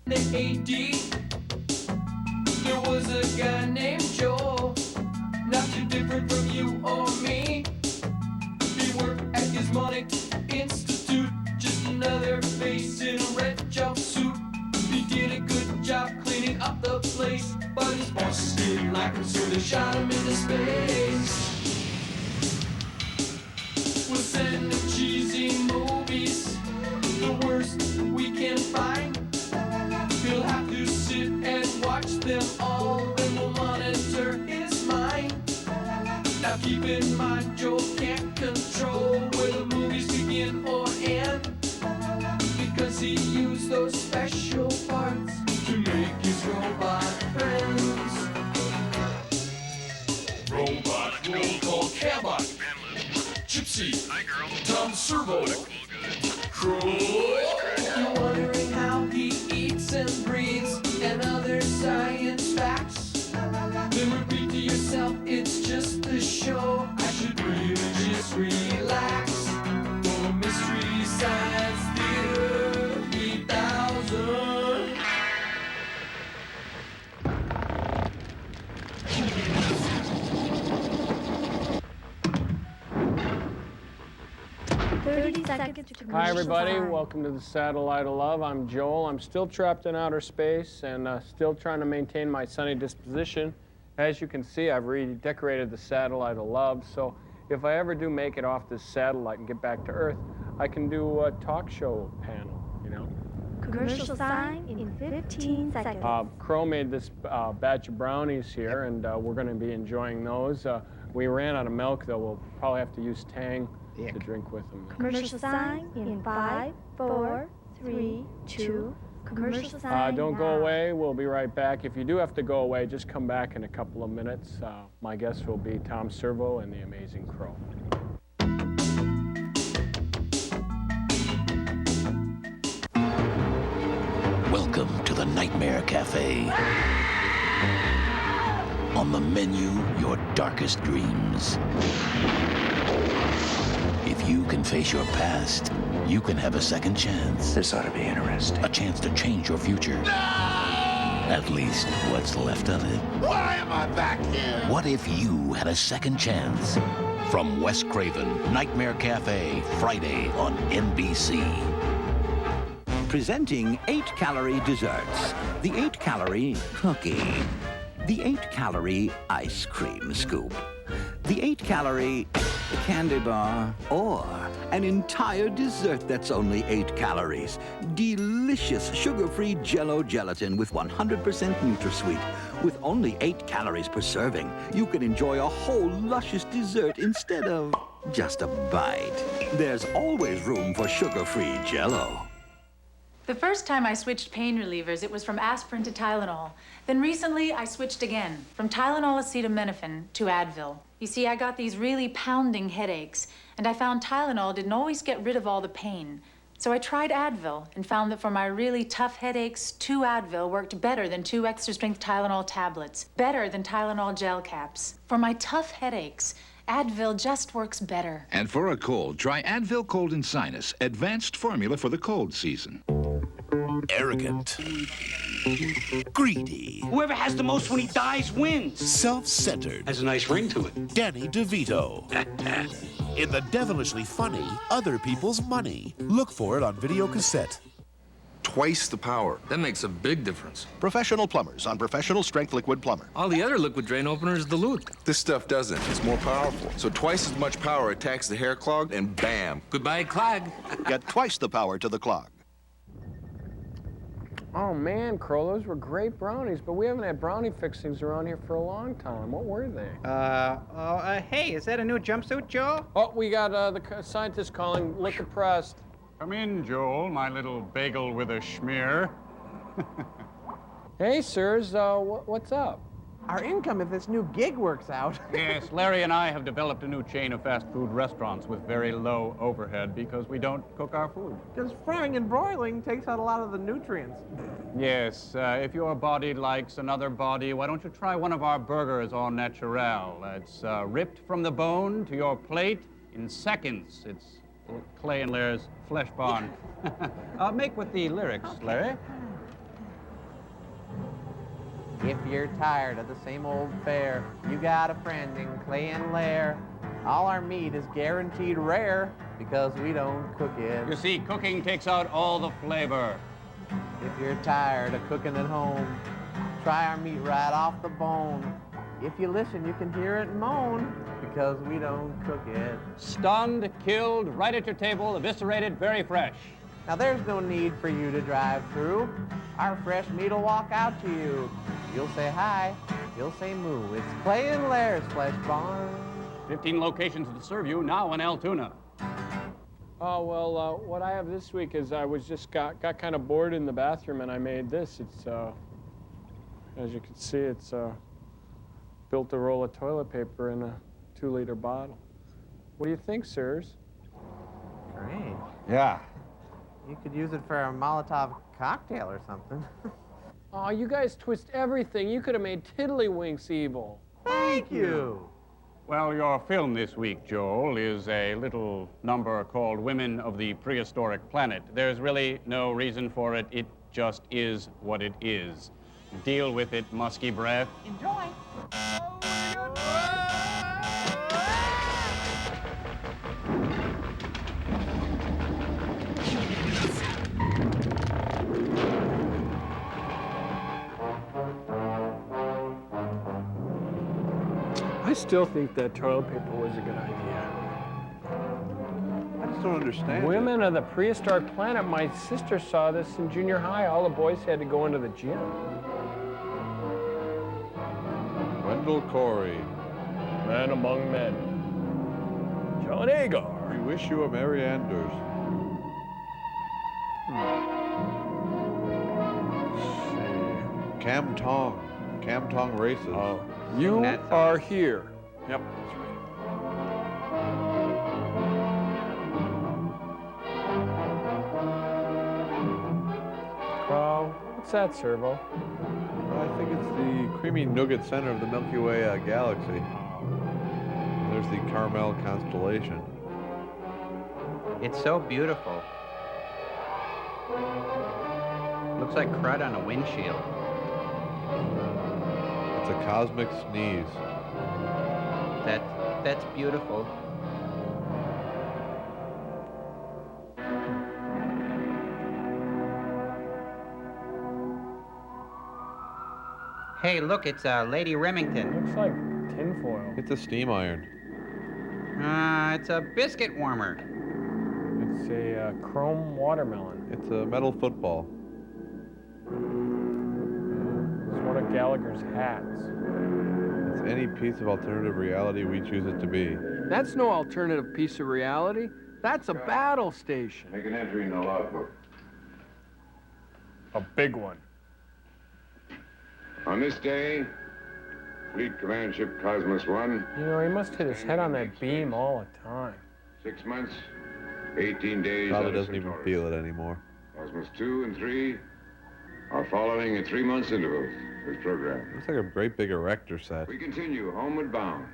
AD, there was a guy named Joel, not too different from you or me. He worked at Gizmonic Institute, just another face in a red jumpsuit. He did a good job cleaning up the place, but his bosses didn't like him, so they shot him into space. We'll send him cheesy movies, the worst we can find. He'll have to sit and watch them all, then we'll monitor his mind. Now keep in mind, Joel can't control where the movies begin or end, because he used those special parts to make his robot friends. Robot, roll call, Cabot, Gypsy, Tom Servo, Crow. You're wondering how he eats and breathes and other science facts. Then repeat to yourself, it's just a show. I should really just relax. For Mystery Science Theater 3000. Hi everybody, welcome to the Satellite of Love. I'm Joel. I'm still trapped in outer space and still trying to maintain my sunny disposition. As you can see, I've redecorated the Satellite of Love, so if I ever do make it off this satellite and get back to Earth, I can do a talk show panel, you know. Commercial sign in 15 seconds. Crow made this batch of brownies here, and we're going to be enjoying those. We ran out of milk, though. We'll probably have to use Tang to drink with them. Commercial sign in 5, 4, 3, 2. Commercial sign. Don't go away. We'll be right back. If you do have to go away, just come back in a couple of minutes. My guest will be Tom Servo and the Amazing Crow. Welcome to the Nightmare Cafe. On the menu, your darkest dreams. If you can face your past, you can have a second chance. This ought to be interesting. A chance to change your future. No! At least what's left of it. Why am I back here? What if you had a second chance? From Wes Craven, Nightmare Cafe, Friday on NBC. Presenting 8-calorie desserts. The 8-calorie cookie. The 8-calorie ice cream scoop. The 8-calorie candy bar. Or an entire dessert that's only 8 calories. Delicious sugar-free Jell-O gelatin with 100% NutraSweet. With only 8 calories per serving, you can enjoy a whole luscious dessert instead of just a bite. There's always room for sugar-free Jell-O. The first time I switched pain relievers, it was from aspirin to Tylenol. Then recently, I switched again, from Tylenol acetaminophen to Advil. You see, I got these really pounding headaches, and I found Tylenol didn't always get rid of all the pain. So I tried Advil and found that for my really tough headaches, 2 Advil worked better than 2 extra-strength Tylenol tablets, better than Tylenol gel caps. For my tough headaches, Advil just works better. And for a cold, try Advil Cold and Sinus, advanced formula for the cold season. Arrogant. Greedy. Whoever has the most when he dies wins. Self-centered. Has a nice ring to it. Danny DeVito. In the devilishly funny Other People's Money. Look for it on video cassette. Twice the power. That makes a big difference. Professional plumbers on Professional Strength Liquid Plumber. All the other liquid drain openers dilute. This stuff doesn't. It's more powerful. So twice as much power attacks the hair clog, and bam. Goodbye, clog. Get twice the power to the clog. Oh man, Crow, those were great brownies, but we haven't had brownie fixings around here for a long time. What were they? Hey, is that a new jumpsuit, Joe? Oh, we got the scientist calling. Look depressed. Come in, Joel, my little bagel with a schmear. Hey, sirs, what's up? Our income if this new gig works out. Yes, Larry and I have developed a new chain of fast food restaurants with very low overhead because we don't cook our food. Because frying and broiling takes out a lot of the nutrients. Yes, if your body likes another body, why don't you try one of our burgers au naturel? It's ripped from the bone to your plate in seconds. It's Clay and Larry's flesh bond. Make with the lyrics, Larry. If you're tired of the same old fare, you got a friend in Clay and Lair. All our meat is guaranteed rare because we don't cook it. You see, cooking takes out all the flavor. If you're tired of cooking at home, try our meat right off the bone. If you listen, you can hear it moan because we don't cook it. Stunned, killed, right at your table, eviscerated, very fresh. Now there's no need for you to drive through. Our fresh meat will walk out to you. You'll say hi, you'll say moo. It's Clay and Lair's Flesh Barn. 15 locations to serve you, now in Altoona. Oh, well, what I have this week is I was just got kind of bored in the bathroom and I made this. It's, as you can see, it's built a roll of toilet paper in a 2-liter bottle. What do you think, sirs? Great. Yeah. You could use it for a Molotov cocktail or something. Oh, you guys twist everything. You could have made Tiddlywinks evil. Thank you. Well, your film this week, Joel, is a little number called Women of the Prehistoric Planet. There's really no reason for it. It just is what it is. Deal with it, musky breath. Enjoy. I still think that toilet paper was a good idea. I just don't understand. Women of the Prehistoric Planet. My sister saw this in junior high. All the boys had to go into the gym. Wendell Corey. Man among men. John Agar. We wish you a Merry Anders. Cam Tong. Cam Tong races. You are here. Yep, that's right. What's that, Servo? I think it's the creamy nougat center of the Milky Way galaxy. There's the Carmel constellation. It's so beautiful. Looks like crud on a windshield. It's a cosmic sneeze. That's beautiful. Hey, look, it's Lady Remington. Looks like tinfoil. It's a steam iron. It's a biscuit warmer. It's a chrome watermelon. It's a metal football. It's one of Gallagher's hats. It's any piece of alternative reality we choose it to be. That's no alternative piece of reality. That's a battle station. Make an entry in the logbook. A big one. On this day, Fleet Command Ship Cosmos 1. You know, he must hit his head on that beam all the time. 6 months, 18 days. Probably doesn't even feel it anymore. Cosmos 2 and 3 are following at 3-month intervals as programmed. Looks like a great big erector set. We continue homeward bound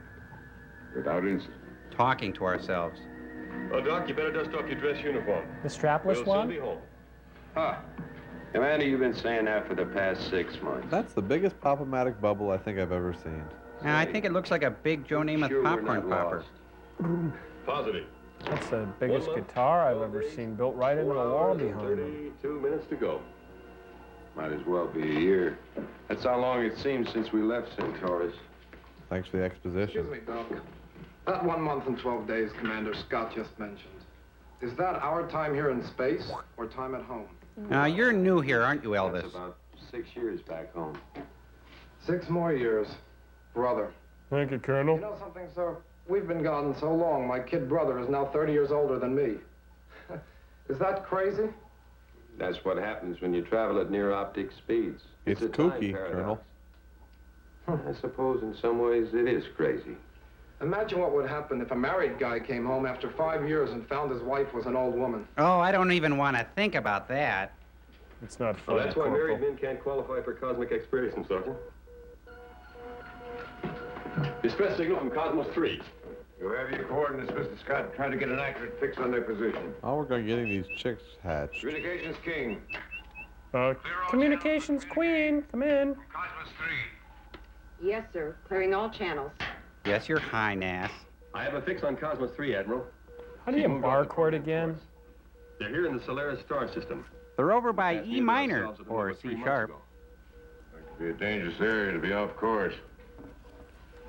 without incident. Talking to ourselves. Oh, Doc, you better dust off your dress uniform. The strapless one? We'll soon be home. Huh. Amanda, you've been saying that for the past 6 months. That's the biggest pop-o-matic bubble I think I've ever seen. I think it looks like a big Joe Namath popcorn popper. Positive. That's the biggest guitar I've ever seen, built right into the wall behind him. 2 minutes to go. Might as well be a year. That's how long it seems since we left Centaurus. Thanks for the exposition. Excuse me, Doc. That 1 month and 12 days Commander Scott just mentioned, is that our time here in space or time at home? You're new here, aren't you, Elvis? That's about 6 years back home. 6 more years. Brother. Thank you, Colonel. You know something, sir? We've been gone so long, my kid brother is now 30 years older than me. Is that crazy? That's what happens when you travel at near optic speeds. It's a kooky, time Colonel. paradox. I suppose in some ways it is crazy. Imagine what would happen if a married guy came home after 5 years and found his wife was an old woman. Oh, I don't even want to think about that. It's not Well, funny, that's why Corporal. married men can't qualify for cosmic exploration, Sergeant. Distress signal from Cosmos 3. You have your coordinates, Mr. Scott. Try to get an accurate fix on their position. Oh, we're going getting these chicks hatched. Communications King. Communications Queen, come in. Cosmos 3, Yes, sir. Clearing all channels. Yes, Your Highness. I have a fix on Cosmos 3, Admiral. How do you barcode again? They're here in the Solaris star system. They're over by E minor, or C sharp. It could be a dangerous area to be off course.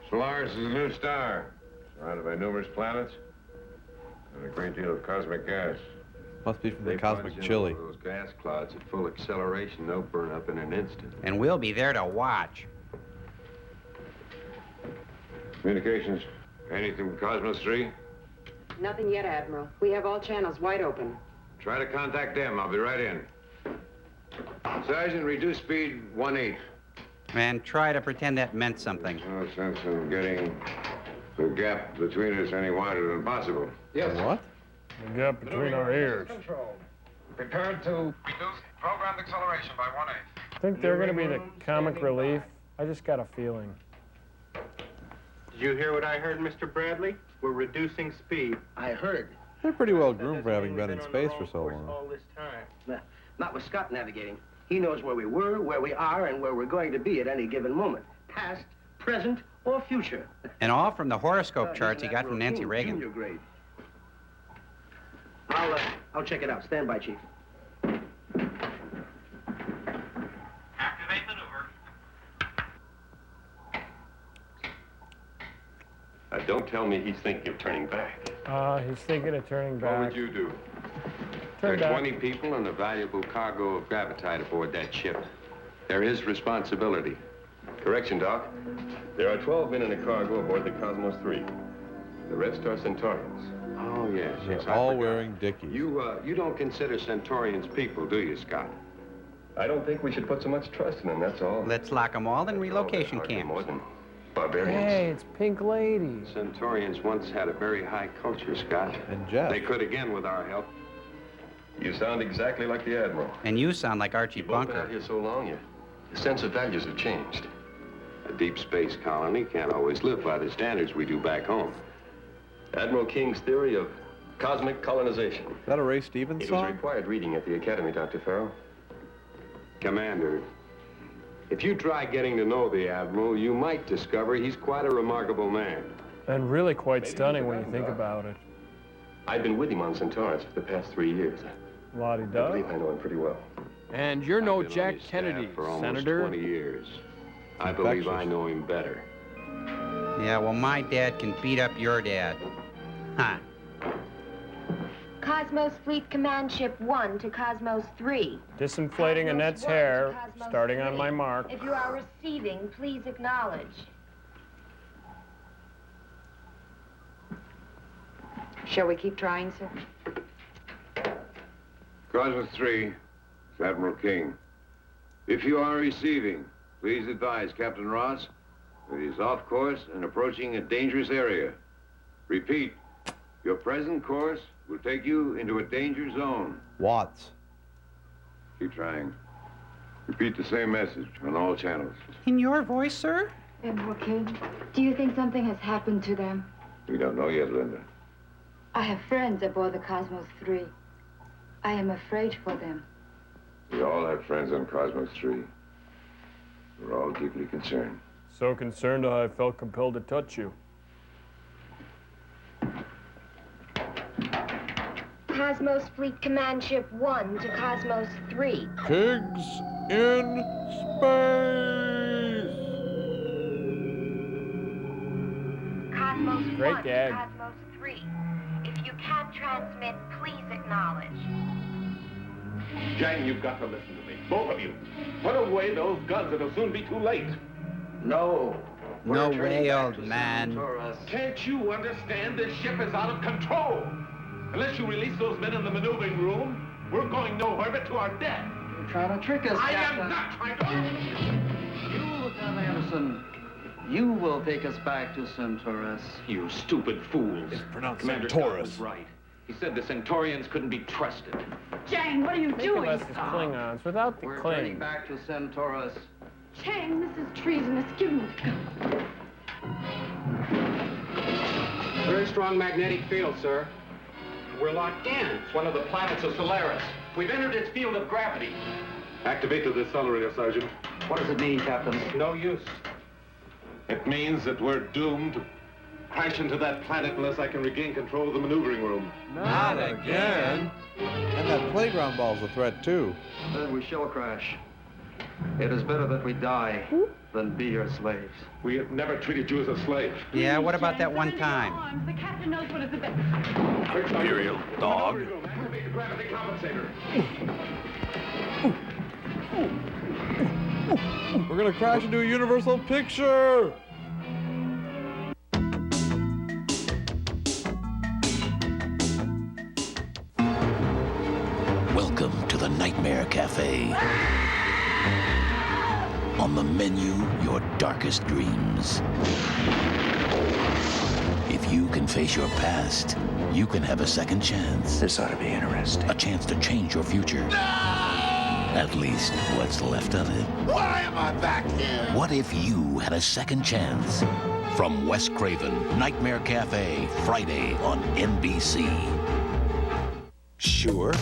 Solaris is a new star, surrounded by numerous planets and a great deal of cosmic gas. Must be from the cosmic chili. Those gas clouds at full acceleration, they'll burn up in an instant. And we'll be there to watch. Communications. Anything from Cosmos 3? Nothing yet, Admiral. We have all channels wide open. Try to contact them. I'll be right in. Sergeant, reduce speed 1/8. And try to pretend that meant something. No sense in getting the gap between us any wider than possible. Yes. What? The gap between our ears. Control. Prepared to reduce programmed acceleration by 1/8. I think they're going to be the comic relief. I just got a feeling. Did you hear what I heard, Mr. Bradley? We're reducing speed. I heard. They're pretty well groomed for having been in space for so long. All this time. Not with Scott navigating. He knows where we were, where we are, and where we're going to be at any given moment. Past, present, or future. And all from the horoscope charts he got from Nancy Reagan. Junior grade. I'll check it out. Stand by, Chief. Activate maneuver. Don't tell me he's thinking of turning back. He's thinking of turning back. What would you do? Turn There are back. 20 people and a valuable cargo of gravitite aboard that ship. There is responsibility. Correction, Doc. There are 12 men in a cargo aboard the Cosmos 3. The rest are Centaurians. Oh, yes, yes. They're all wearing dickies. You don't consider Centaurians people, do you, Scott? I don't think we should put so much trust in them, that's all. Let's lock them all in relocation camps. More than barbarians. Hey, it's Pink Lady. Centaurians once had a very high culture, Scott. And Jeff. They could again with our help. You sound exactly like the Admiral. And you sound like Archie You've both been Bunker. out here so long, your sense of values have changed. A deep space colony can't always live by the standards we do back home. Admiral King's theory of cosmic colonization. Is that a Ray Stevens It was song? required reading at the Academy, Dr. Farrell. Commander, if you try getting to know the Admiral, you might discover he's quite a remarkable man. And really quite stunning when you think about it. I've been with him on Centaurus for the past 3 years. I La-di-da. believe I know him pretty well. And you're no I've been on Jack his staff Kennedy, for almost Senator. 20 years. I believe Infectious. I know him better. Yeah, well, my dad can beat up your dad. Huh. Cosmos Fleet Command Ship 1 to Cosmos 3. Disinflating Annette's hair, starting on my mark. If you are receiving, please acknowledge. Shall we keep trying, sir? Cosmos 3, it's Admiral King. If you are receiving, please advise Captain Ross that he is off course and approaching a dangerous area. Repeat, your present course will take you into a danger zone. Watts. Keep trying. Repeat the same message on all channels. In your voice, sir? Admiral King, do you think something has happened to them? We don't know yet, Linda. I have friends aboard the Cosmos 3. I am afraid for them. We all have friends on Cosmos 3. We're all deeply concerned. So concerned I felt compelled to touch you. Cosmos Fleet Command Ship 1 to Cosmos 3. Pigs in space! Cosmos Great 1 gag. to Cosmos 3. If you can't transmit, please acknowledge. Jang, you've got to listen to me. Both of you. Put away those guns. It'll soon be too late. No. No We're turning way, back old to man. Centaurus. Can't you understand this ship is out of control? Unless you release those men in the maneuvering room, we're going nowhere but to our death. You're trying to trick us, I Captain. am not trying to... You, Lieutenant Anderson, you will take us back to Centaurus. You stupid fools. It's pronounced Commander Scott Centaurus. was right. He said the Centaurians couldn't be trusted. Chang, what are you Think doing? of us as Klingons without the We're turning cling. back to Centaurus. Chang, this is treasonous. Give me the gun. Very strong magnetic field, sir. We're locked in. It's one of the planets of Solaris. We've entered its field of gravity. Activate the decelerator, Sergeant. What does it mean, Captain? No use. It means that we're doomed to crash into that planet unless I can regain control of the maneuvering room. Not again. And that playground ball's a threat, too. Then we shall crash. It is better that we die than be your slaves. We have never treated you as a slave. Yeah, what about that one time? The captain knows what is the best. Imperial dog. Activate the gravity compensator. We're gonna crash into a Universal picture! Welcome to the Nightmare Cafe. On the menu, your darkest dreams. If you can face your past, you can have a second chance. This ought to be interesting. A chance to change your future. At least what's left of it. Why am I back here? What if you had a second chance? From Wes Craven, Nightmare Cafe, Friday on NBC. Sure.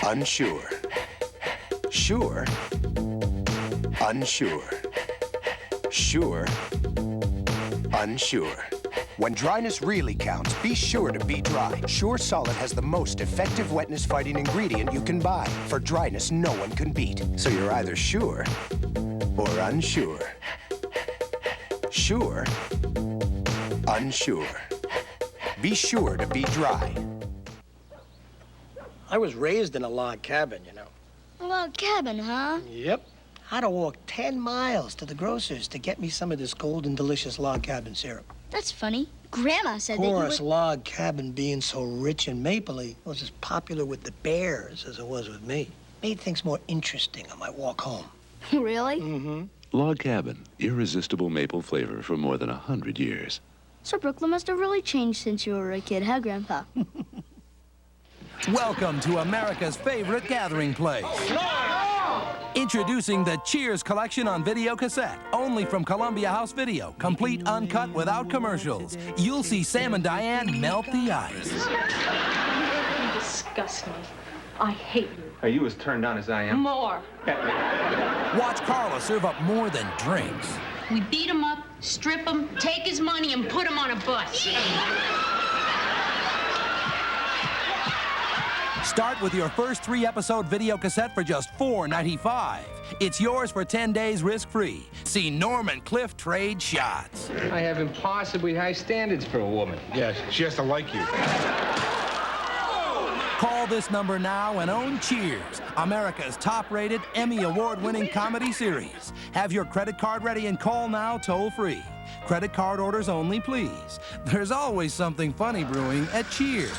Unsure. Sure. Unsure. Sure. Unsure. When dryness really counts, be sure to be dry. Sure Solid has the most effective wetness-fighting ingredient you can buy. For dryness no one can beat. So you're either sure or unsure. Sure. Unsure. Be sure to be dry. I was raised in a log cabin, you know. A log cabin, huh? Yep. I had to walk 10 miles to the grocer's to get me some of this golden delicious log cabin syrup. That's funny. Grandma said that you Porous would... log cabin being so rich and mapley was as popular with the bears as it was with me. Made things more interesting on my walk home. Really? Mm-hmm. Log Cabin, irresistible maple flavor for more than 100 years. So Brooklyn must have really changed since you were a kid, huh, Grandpa? Welcome to America's favorite gathering place. Introducing the Cheers collection on video cassette, only from Columbia House Video, complete uncut without commercials. You'll see Sam and Diane melt the ice. You disgust me. I hate you. Are you as turned on as I am? More. Watch Carla serve up more than drinks. We beat him up, strip him, take his money, and put him on a bus. Start with your first 3-episode video cassette for just $4.95. It's yours for 10 days risk-free. See Norm and Cliff trade shots. I have impossibly high standards for a woman. Yes, she has to like you. Call this number now and own Cheers, America's top-rated, Emmy Award-winning comedy series. Have your credit card ready and call now toll-free. Credit card orders only, please. There's always something funny brewing at Cheers.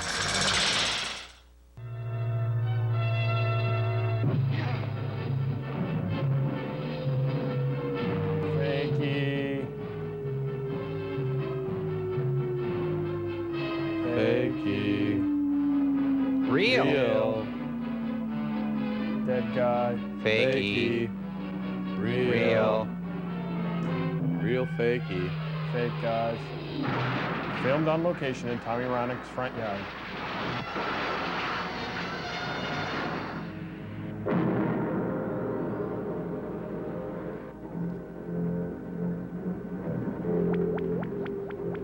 Real. Dead guy. Fakey. Real. Real fakey. Fake guys. Filmed on location in Tommy Ronick's front yard.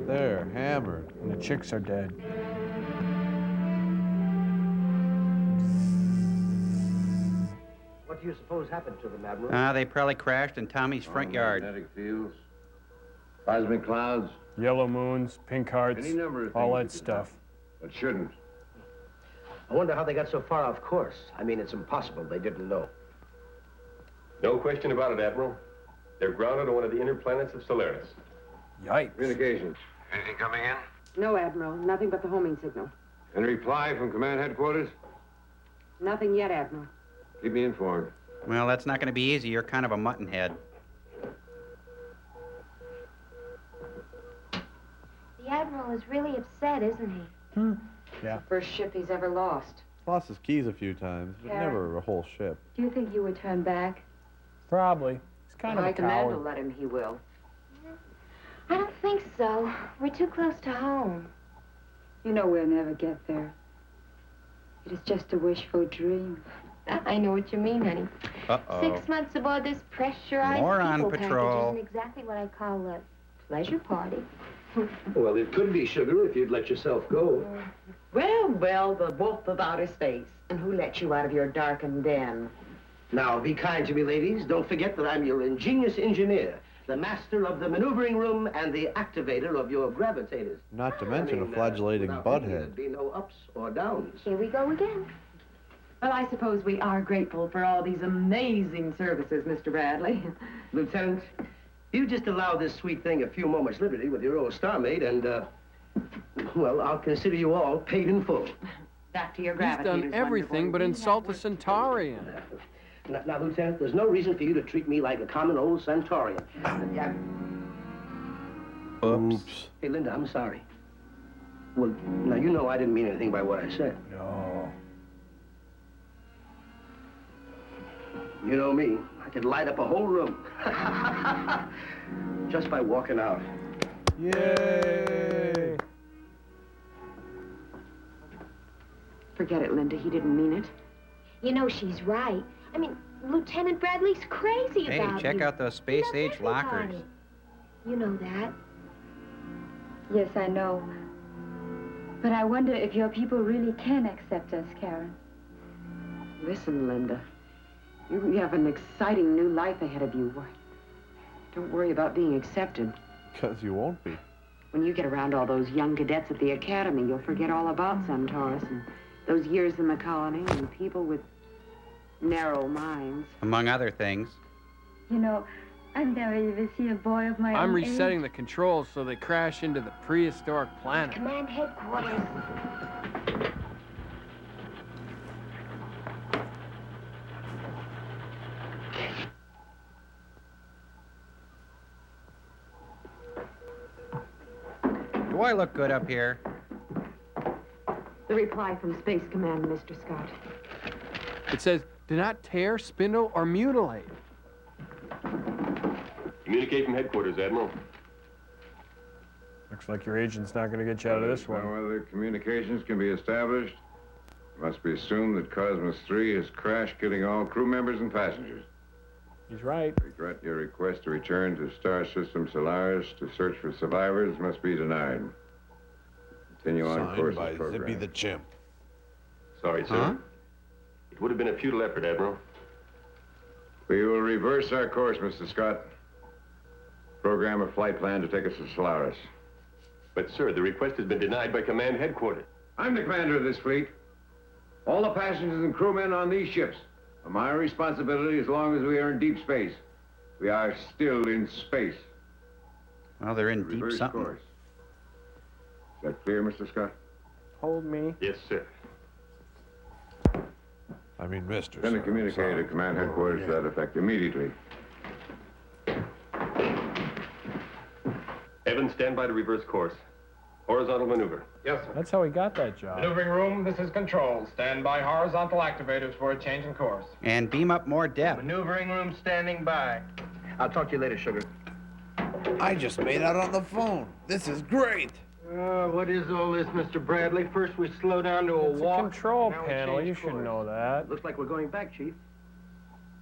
They're hammered. And the chicks are dead. What do you suppose happened to them, Admiral? They probably crashed in Tommy's front yard. Magnetic fields, cosmic clouds. Yellow moons, pink hearts, Any number of all things that that could stuff. But shouldn't. I wonder how they got so far off course. I mean, it's impossible they didn't know. No question about it, Admiral. They're grounded on one of the inner planets of Solaris. Yikes. Communications. Anything coming in? No, Admiral. Nothing but the homing signal. Any reply from command headquarters? Nothing yet, Admiral. Keep me informed. Well, that's not going to be easy. You're kind of a mutton head. The Admiral is really upset, isn't he? Yeah. First ship he's ever lost. Lost his keys a few times, but Yeah. never a whole ship. Do you think he would turn back? Probably. He's kind of a High command will coward. let him, he will. I don't think so. We're too close to home. You know we'll never get there. It is just a wishful dream. I know what you mean, honey. Uh-oh. 6 months of all this pressurized More on people patrol. package isn't exactly what I call a pleasure party. Well, it could be, sugar, if you'd let yourself go. Well, the wolf of outer space. And who let you out of your darkened den? Now, be kind to me, ladies. Don't forget that I'm your ingenious engineer, the master of the maneuvering room and the activator of your gravitators. Not to mention a flagellating without me, butthead. there'd be no ups or downs. Here we go again. Well, I suppose we are grateful for all these amazing services, Mr. Bradley. Lieutenant, you just allow this sweet thing a few moments' liberty with your old starmate, and, well, I'll consider you all paid in full. Back to your He's gravitators. done everything but insult a Centaurian. Now, Lieutenant, there's no reason for you to treat me like a common old Centaurian. Oops. Hey, Linda, I'm sorry. Well, now, you know I didn't mean anything by what I said. No. You know me. I could light up a whole room. Just by walking out. Yay! Forget it, Linda. He didn't mean it. You know, she's right. I mean, Lieutenant Bradley's crazy Hey, about you. check out those space-age lockers. Everybody. You know that. Yes, I know. But I wonder if your people really can accept us, Karen. Listen, Linda. You have an exciting new life ahead of you. Don't worry about being accepted. Because you won't be. When you get around all those young cadets at the academy, you'll forget all about Centaurus and those years in the colony and people with narrow minds. Among other things. You know, I've never even seen a boy of my own I'm resetting age. the controls so they crash into the prehistoric planet. Command headquarters. Do I look good up here? The reply from Space Command, Mr. Scott. It says, do not tear, spindle, or mutilate. Communicate from headquarters, Admiral. Looks like your agent's not going to get you out of this one. No other communications can be established. It must be assumed that Cosmos 3 has crashed, killing all crew members and passengers. He's right. Regret your request to return to Star System Solaris to search for survivors must be denied. Continue on Signed course by of program. Zippy the Chimp. Sorry, sir. It would have been a futile effort, Admiral. We will reverse our course, Mr. Scott. Program a flight plan to take us to Solaris. But, sir, the request has been denied by command headquarters. I'm the commander of this fleet. All the passengers and crewmen on these ships are my responsibility as long as we are in deep space. We are still in space. Well, they're in deep Reverse something. course. Is that clear, Mr. Scott? Hold me. Yes, sir. I mean, Mr. Send a Sir, communique sorry. to command headquarters to that effect immediately. Evans, stand by to reverse course. Horizontal maneuver. Yes, sir. That's how he got that job. Maneuvering room, this is control. Stand by horizontal activators for a change in course. And beam up more depth. Maneuvering room standing by. I'll talk to you later, sugar. I just made out on the phone. This is great. What is all this, Mr. Bradley? First we slow down to a It's walk. a control now we panel. change You should course. know that. Looks like we're going back, Chief.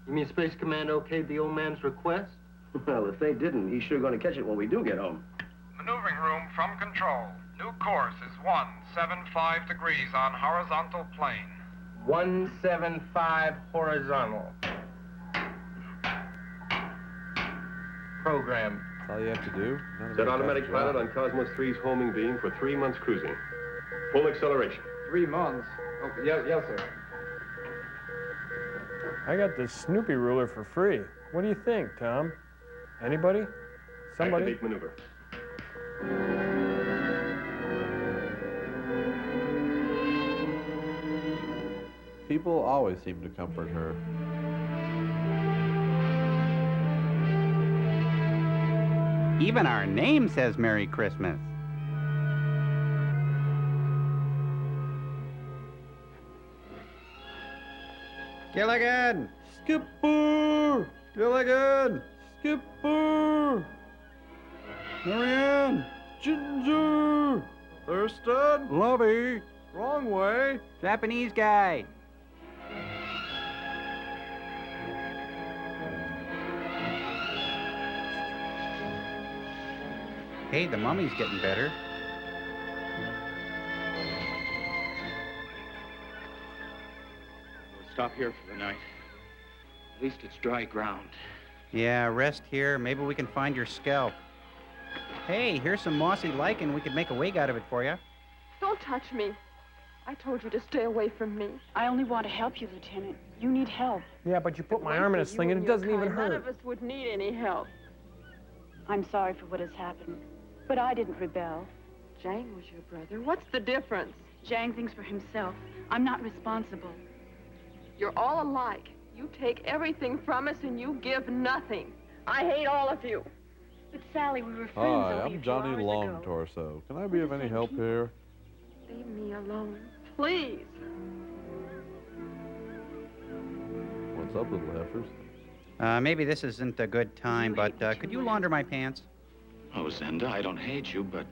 You mean Space Command okayed the old man's request? Well, if they didn't, he's sure going to catch it when we do get home. Maneuvering room from control. New course is 175 degrees on horizontal plane. 175 horizontal. Program. That's all you have to do. None of Set it automatic has to drop. pilot on Cosmos 3's homing beam for 3 months cruising. Full acceleration. 3 months. Oh, yes, sir. I got this Snoopy ruler for free. What do you think, Tom? Anybody? Somebody? Activate maneuver. People always seem to comfort her. Even our name says Merry Christmas. Gilligan! Skipper! Gilligan! Skipper! Marianne! Ginger! Thurston! Lovey! Wrong way! Japanese guy! Hey, the mummy's getting better. We'll stop here for the night. At least it's dry ground. Yeah, rest here. Maybe we can find your scalp. Hey, here's some mossy lichen. We could make a wig out of it for you. Don't touch me. I told you to stay away from me. I only want to help you, Lieutenant. You need help. Yeah, but you put my arm in a sling and it doesn't even hurt. None of us would need any help. I'm sorry for what has happened, but I didn't rebel. Zhang was your brother. What's the difference? Zhang thinks for himself. I'm not responsible. You're all alike. You take everything from us and you give nothing. I hate all of you. But Sally, we were friends Hi, only I'm a few Johnny hours Long ago. Torso. Can I be of any help here? Leave me alone, please. What's up, little heifers? Maybe this isn't a good time, but could you launder my pants? Oh, Zenda, I don't hate you, but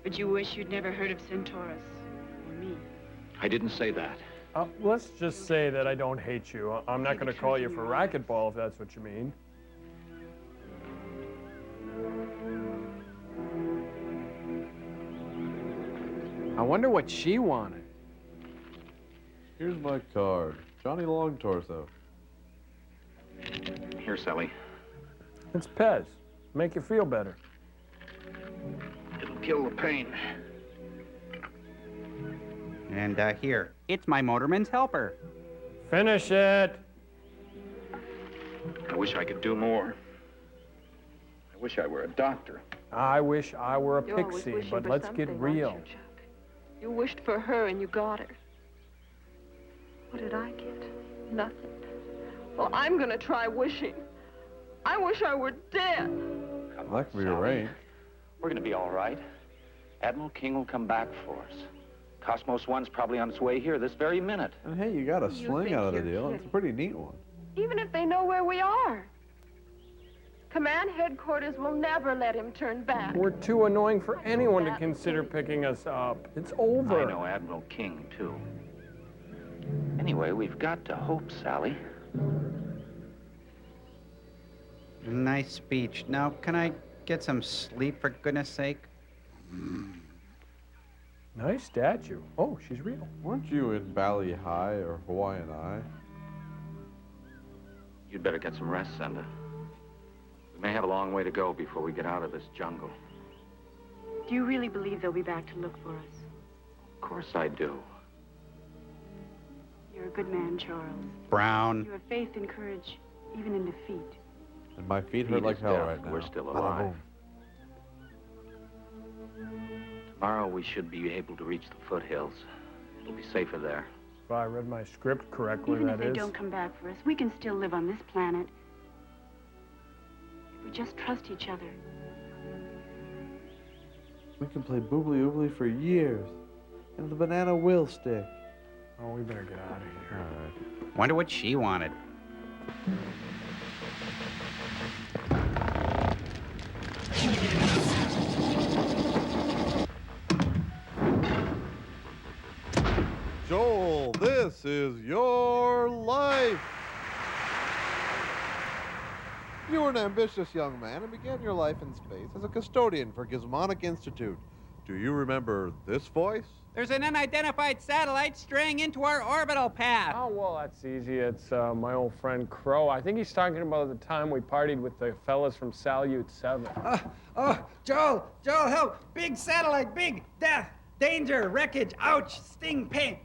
But you wish you'd never heard of Centaurus or me. I didn't say that. Let's just say that I don't hate you. I'm not going to call you for racquetball if that's what you mean. I wonder what she wanted. Here's my card. Johnny Long Torso. Here, Sally. It's Pez. Make you feel better. It'll kill the pain. And here, it's my motorman's helper. Finish it. I wish I could do more. I wish I were a doctor. I wish I were a You're always pixie, wishing but for let's get something, real. aren't you, Chuck? You wished for her and you got her. What did I get? Nothing. Well, I'm gonna try wishing. I wish I were dead. That can be arranged. We're gonna be all right. Admiral King will come back for us. Cosmos One's probably on its way here this very minute. And hey, you got a You sling think out of the you're deal. It's a pretty neat one. Even if they know where we are. Command headquarters will never let him turn back. We're too annoying for anyone to consider picking us up. It's over. I know Admiral King, too. Anyway, we've got to hope, Sally. Nice speech. Now, can I get some sleep, for goodness sake? Nice statue. Oh, she's real. Weren't you in Bali High or Hawaiian Eye? You'd better get some rest, Senda. We may have a long way to go before we get out of this jungle. Do you really believe they'll be back to look for us? Of course I do. You're a good man, Charles. Brown. You have faith and courage, even in defeat. And my feet hurt like hell right now. We're still Bada alive. boom. Tomorrow we should be able to reach the foothills. It'll be safer there. If I read my script correctly, Even if that they is. don't come back for us, we can still live on this planet. If we just trust each other. We can play boobly oobly for years. And the banana will stick. Oh, we better get out of here. All right. Wonder what she wanted. Joel, this is your life. You were an ambitious young man and began your life in space as a custodian for Gizmonic Institute. Do you remember this voice? There's an unidentified satellite straying into our orbital path. Oh, well, that's easy. It's my old friend Crow. I think he's talking about the time we partied with the fellas from Salyut 7. Joel, help! Big satellite, big death, danger, wreckage, ouch, sting, pain.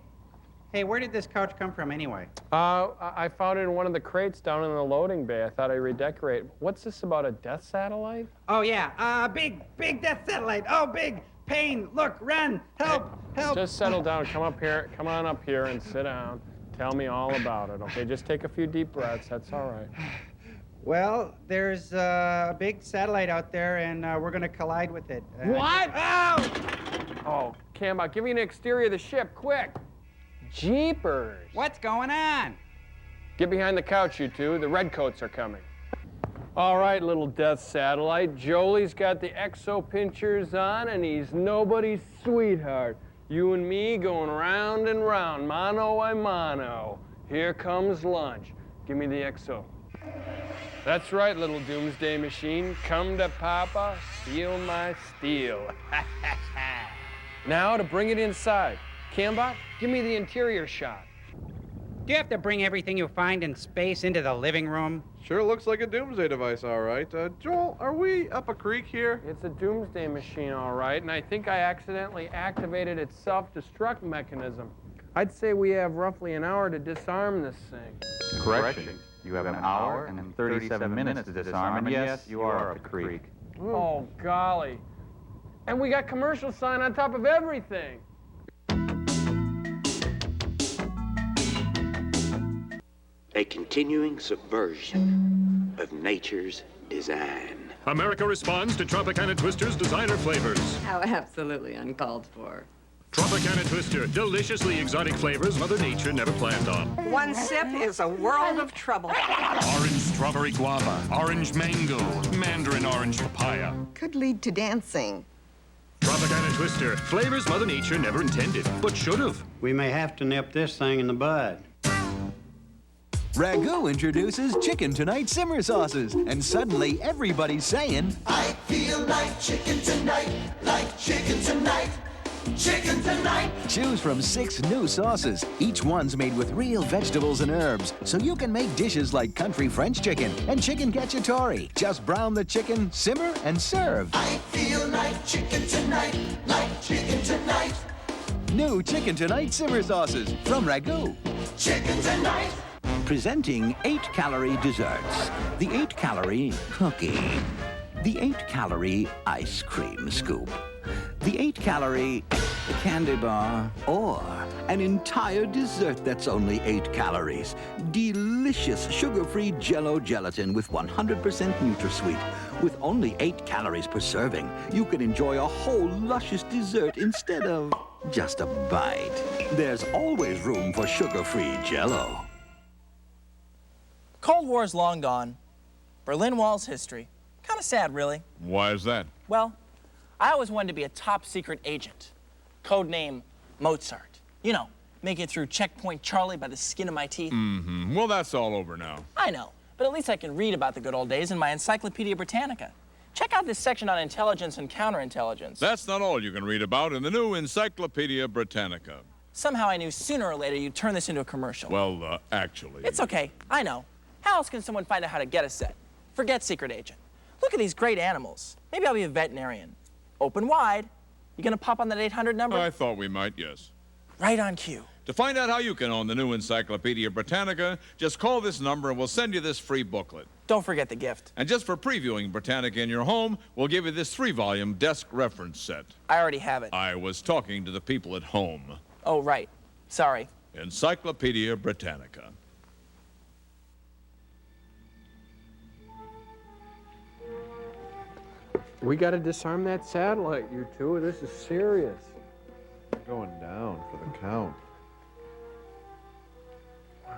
Hey, where did this couch come from anyway? I found it in one of the crates down in the loading bay. I thought I'd redecorate. What's this about, a death satellite? Oh, yeah, big death satellite. Oh, big pain, look, run, help. Just settle down, come on up here and sit down. Tell me all about it, okay? Just take a few deep breaths, that's all right. Well, there's a big satellite out there, and we're going to collide with it. What? Ow! Oh, Cambot, give me an exterior of the ship, quick. Jeepers. What's going on? Get behind the couch, you two. The redcoats are coming. All right, little death satellite. Jolie's got the exo pinchers on, and he's nobody's sweetheart. You and me going round and round, mano a mano. Here comes lunch. Give me the exo. That's right, little Doomsday machine. Come to Papa, steal my steel. Now to bring it inside. Cambot, give me the interior shot. Do you have to bring everything you find in space into the living room? Sure looks like a Doomsday device, all right. Joel, are we up a creek here? It's a Doomsday machine, all right, and I think I accidentally activated its self-destruct mechanism. I'd say we have roughly an hour to disarm this thing. Correction. You have an hour and 37 minutes to disarm, and yes, you are up the creek. Oh, golly. And we got commercial sign on top of everything. A continuing subversion of nature's design. America responds to Tropicana Twister's designer flavors. How absolutely uncalled for. Tropicana Twister, deliciously exotic flavors Mother Nature never planned on. One sip is a world of trouble. Orange strawberry guava, orange mango, mandarin orange papaya. Could lead to dancing. Tropicana Twister, flavors Mother Nature never intended, but should have. We may have to nip this thing in the bud. Ragu introduces Chicken Tonight simmer sauces, and suddenly everybody's saying, I feel like chicken tonight, like chicken tonight, chicken tonight. Choose from 6 new sauces. Each one's made with real vegetables and herbs, so you can make dishes like country French chicken and chicken cacciatore. Just brown the chicken, simmer, and serve. I feel like chicken tonight, like chicken tonight. New Chicken Tonight simmer sauces from Ragu. Chicken tonight. Presenting 8-calorie desserts. The 8-calorie cookie. The 8-calorie ice cream scoop. The 8-calorie candy bar. Or an entire dessert that's only 8 calories. Delicious sugar-free Jell-O gelatin with 100% NutraSweet. With only 8 calories per serving, you can enjoy a whole luscious dessert instead of just a bite. There's always room for sugar-free Jell-O. Cold War's long gone. Berlin Wall's history. Kind of sad, really. Why is that? Well, I always wanted to be a top-secret agent. Code name Mozart. You know, make it through Checkpoint Charlie by the skin of my teeth. Mm-hmm. Well, that's all over now. I know, but at least I can read about the good old days in my Encyclopedia Britannica. Check out this section on intelligence and counterintelligence. That's not all you can read about in the new Encyclopedia Britannica. Somehow I knew sooner or later you'd turn this into a commercial. Well, actually... It's okay, I know. How else can someone find out how to get a set? Forget secret agent. Look at these great animals. Maybe I'll be a veterinarian. Open wide. You gonna pop on that 800 number? I thought we might, yes. Right on cue. To find out how you can own the new Encyclopedia Britannica, just call this number and we'll send you this free booklet. Don't forget the gift. And just for previewing Britannica in your home, we'll give you this 3-volume desk reference set. I already have it. I was talking to the people at home. Oh, right. Sorry. Encyclopedia Britannica. We got to disarm that satellite, you two. This is serious. Going down for the count.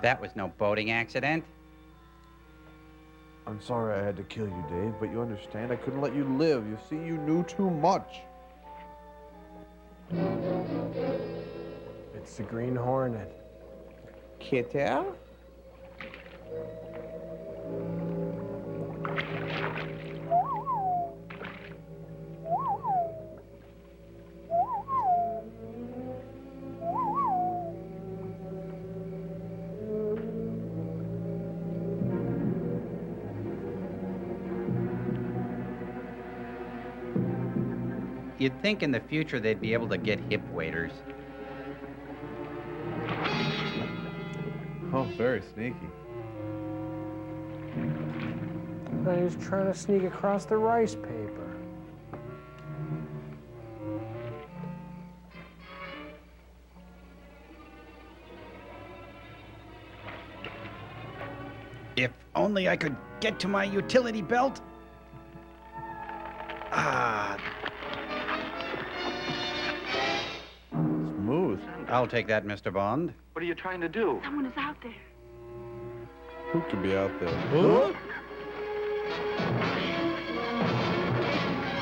That was no boating accident. I'm sorry I had to kill you, Dave, but you understand I couldn't let you live. You see, you knew too much. It's the Green Hornet. Kita? You'd think in the future they'd be able to get hip waders. Oh, very sneaky. He was trying to sneak across the rice paper. If only I could get to my utility belt. Ah. Smooth. I'll take that, Mr. Bond. What are you trying to do? Someone is out there. Who could be out there? Huh?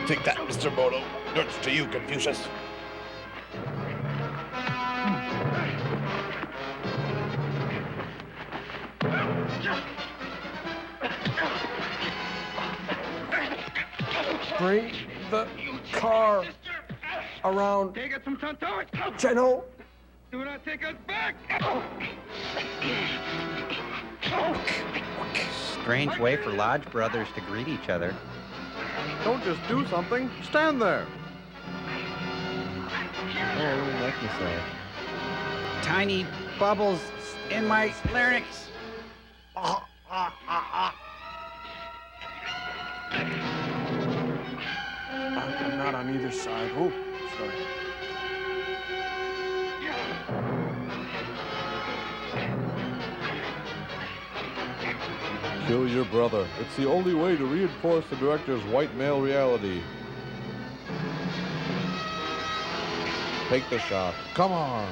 Take that, Mr. Bodo. Dirt's to you, Confucius. Bring the car around. Take it from Centaurus. General. Do not take us back. Strange way for Lodge brothers to greet each other. Don't just do something. Stand there. Oh, necklace off. Tiny bubbles in my larynx. I'm not on either side. Oh, sorry. Kill your brother. It's the only way to reinforce the director's white male reality. Take the shot. Come on.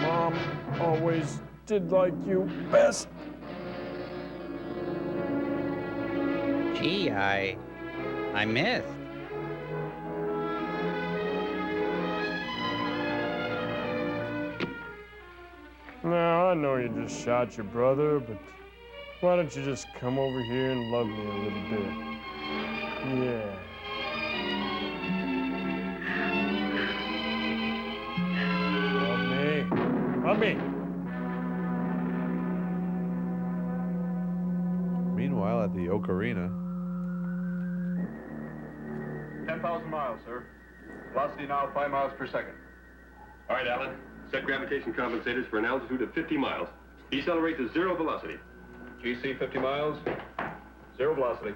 Mom always did like you best. Gee, I missed. Now, I know you just shot your brother, but why don't you just come over here and love me a little bit? Yeah. Love me. Love me. Meanwhile, at the Ocarina. 10,000 miles, sir. Velocity now 5 miles per second. All right, Alan. Set gravitation compensators for an altitude of 50 miles. Decelerate to 0 velocity. GC 50 miles, 0 velocity.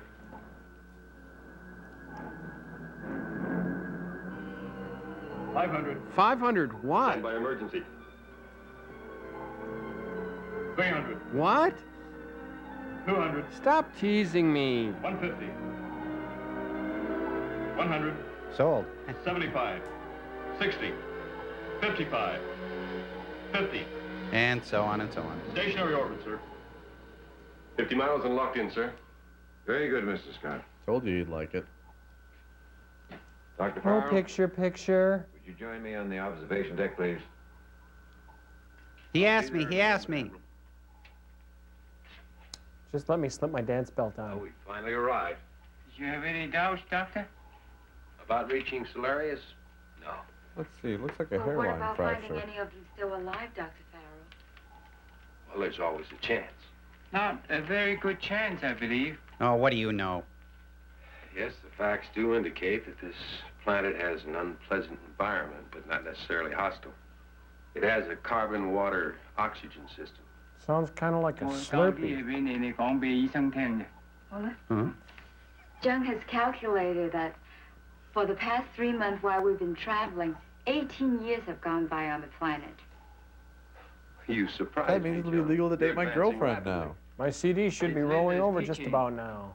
$500. 500 what? Stand by emergency. $300. What? $200. Stop teasing me. $150. $100. Sold. $75. $60. $55. $50. And so on and so on. Stationary orbit, sir. 50 miles and locked in, sir. Very good, Mr. Scott. Told you you'd like it. Dr. No Farrell, picture. would you join me on the observation deck, please? He asked me. Just let me slip my dance belt on. Oh, we finally arrived. Did you have any doubts, Doctor? About reaching Solarius? No. Let's see. Looks like a Well, what hairline about fracture. finding any of you still alive, Dr. Farrell? Well, there's always a chance. Not a very good chance, I believe. Oh, what do you know? Yes, the facts do indicate that this planet has an unpleasant environment, but not necessarily hostile. It has a carbon, water, oxygen system. Sounds kind of like a Slurpee. Jung has calculated that for the past 3 months while we've been traveling, 18 years have gone by on the planet. You surprised That means it'll be legal to date my girlfriend now. My CD should be rolling over just about now.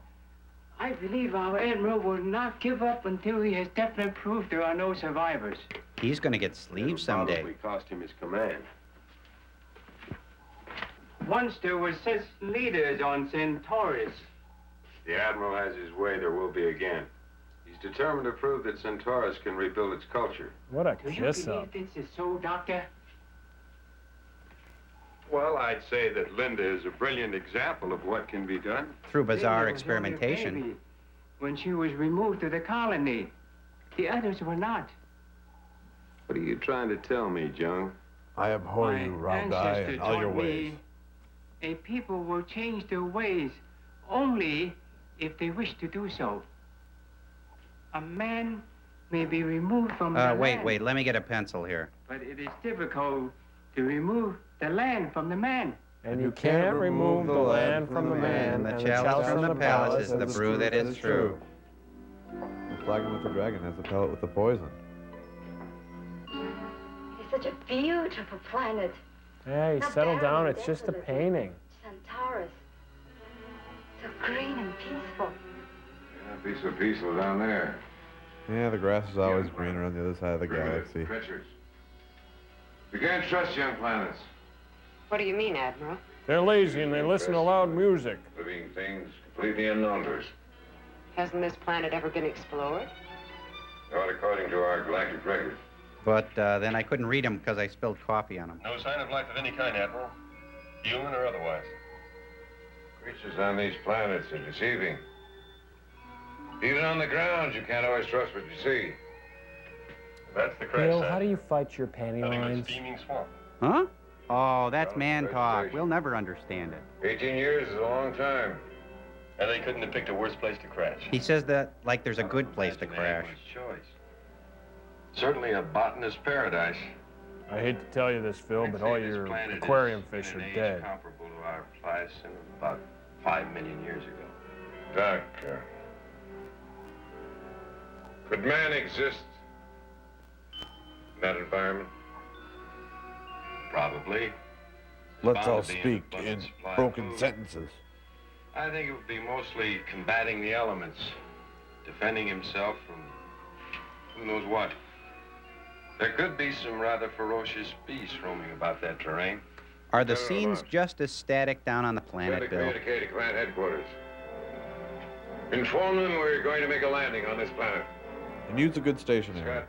I believe our Admiral will not give up until he has definitely proved there are no survivors. He's going to get sleeves someday. Probably cost him his command. Once there were such leaders on Centaurus. The Admiral has his way, there will be again. He's determined to prove that Centaurus can rebuild its culture. What a Do you kiss believe up. this is so, Doctor? Well, I'd say that Linda is a brilliant example of what can be done. Through bizarre Linda was only a experimentation. baby when she was removed to the colony. The others were not. What are you trying to tell me, Jung? I abhor My you, round eye, ancestor and all your taught ways. me a people will change their ways only if they wish to do so. A man may be removed from the land, Wait, let me get a pencil here. but it is difficult to remove the land from the man. And you can't remove the land from the man, The and chalice from the palace is the brew that is true. The flagon with the dragon has the pellet with the poison. It's such a beautiful planet. Hey, Not settle barren down. and It's just a desolate. painting. Centaurus. So green and peaceful. Can't be so peaceful down there. Yeah, the grass is always greener on the other side of the galaxy. Treacherous. We can't trust young planets. What do you mean, Admiral? They're lazy and they listen to loud music. Living things completely unknown to us. Hasn't this planet ever been explored? Not according to our galactic record. But then I couldn't read them because I spilled coffee on them. No sign of life of any kind, Admiral. Human or otherwise. Creatures on these planets are deceiving. Even on the ground, you can't always trust what you see. That's the crash Bill, site. how do you fight your panty Nothing but lines? steaming swamp. Huh? Oh, that's man talk. We'll never understand it. 18 years is a long time. And they couldn't have picked a worse place to crash. He says that like there's a good place to crash. Choice. Certainly a botanist's paradise. I hate to tell you this, Phil, but all your aquarium fish are dead. Comparable to our Pleistocene of about 5 million years ago. Doc, could man exist in that environment? Probably. Let's all speak in broken sentences. I think it would be mostly combating the elements, defending himself from who knows what. There could be some rather ferocious beasts roaming about that terrain. Are the scenes just as static down on the Send a planet, Bill? communique to Clan headquarters. Inform them we're going to make a landing on this planet. And use a good stationary. Scott,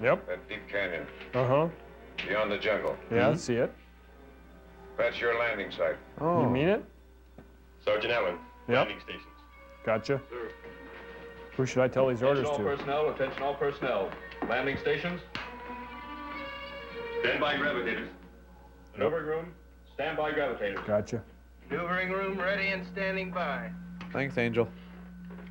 Yep. that deep canyon, Uh-huh. beyond the jungle. Yeah, I see it. That's your landing site. Oh. You mean it? Sergeant Allen, Yep. landing stations. Gotcha. Sir. Who should I tell these orders Attention all to? personnel, attention all personnel. Landing stations. Stand by gravitators. Maneuvering room, stand by gravitators. Gotcha. Maneuvering room ready and standing by. Thanks, Angel.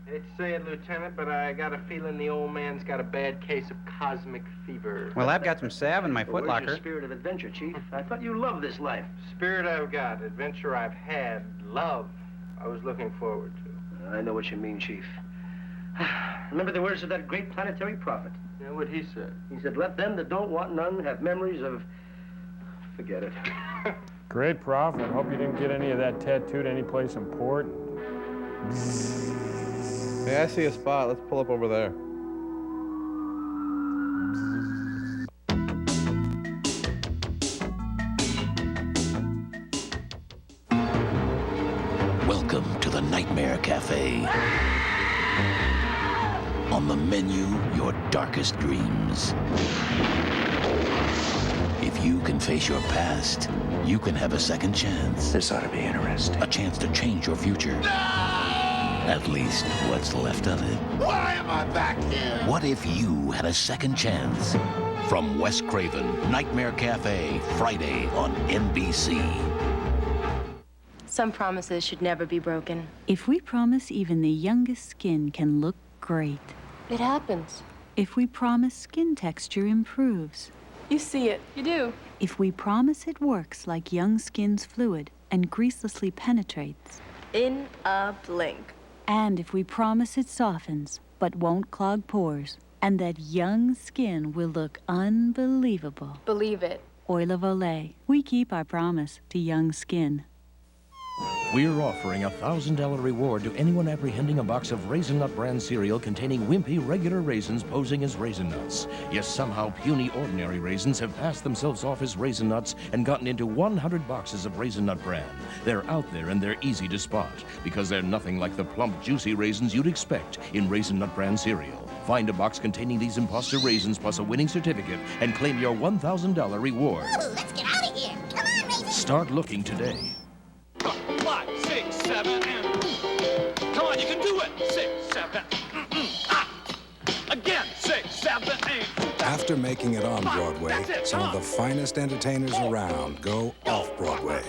Hate to say it, Lieutenant, but I got a feeling the old man's got a bad case of cosmic fever. Well, I've got some salve in my Where's your footlocker. spirit of adventure, Chief? I thought you loved this life. Spirit I've got, adventure I've had, love I was looking forward to. I know what you mean, Chief. Remember the words of that great planetary prophet? Yeah, what he said? He said, let them that don't want none have memories of... Forget it. Great prophet. Hope you didn't get any of that tattooed anyplace important. Hey, I see a spot. Let's pull up over there. Welcome to the Nightmare Cafe. On the menu, your darkest dreams. If you can face your past, you can have a second chance. This ought to be interesting. A chance to change your future. At least what's left of it. Why am I back here? What if you had a second chance? From Wes Craven, Nightmare Cafe, Friday on NBC. Some promises should never be broken. If we promise even the youngest skin can look great. It happens. If we promise skin texture improves. You see it. You do. If we promise it works like young skin's fluid and greaselessly penetrates. In a blink. And if we promise it softens but won't clog pores. And that young skin will look unbelievable. Believe it. Oil of Olay. We keep our promise to young skin. We're offering a $1,000 reward to anyone apprehending a box of Raisin Nut brand cereal containing wimpy regular raisins posing as Raisin Nuts. Yes, somehow puny ordinary raisins have passed themselves off as Raisin Nuts and gotten into 100 boxes of Raisin Nut brand. They're out there and they're easy to spot because they're nothing like the plump, juicy raisins you'd expect in Raisin Nut brand cereal. Find a box containing these imposter raisins plus a winning certificate and claim your $1,000 reward. Ooh, let's get out of here. Come on, Raisin. Start looking today. 5, 6, 7, and... Come on, you can do it. 6, 7, Again, 6, 7, 8. After making it on Broadway, some of the finest entertainers around go off-Broadway.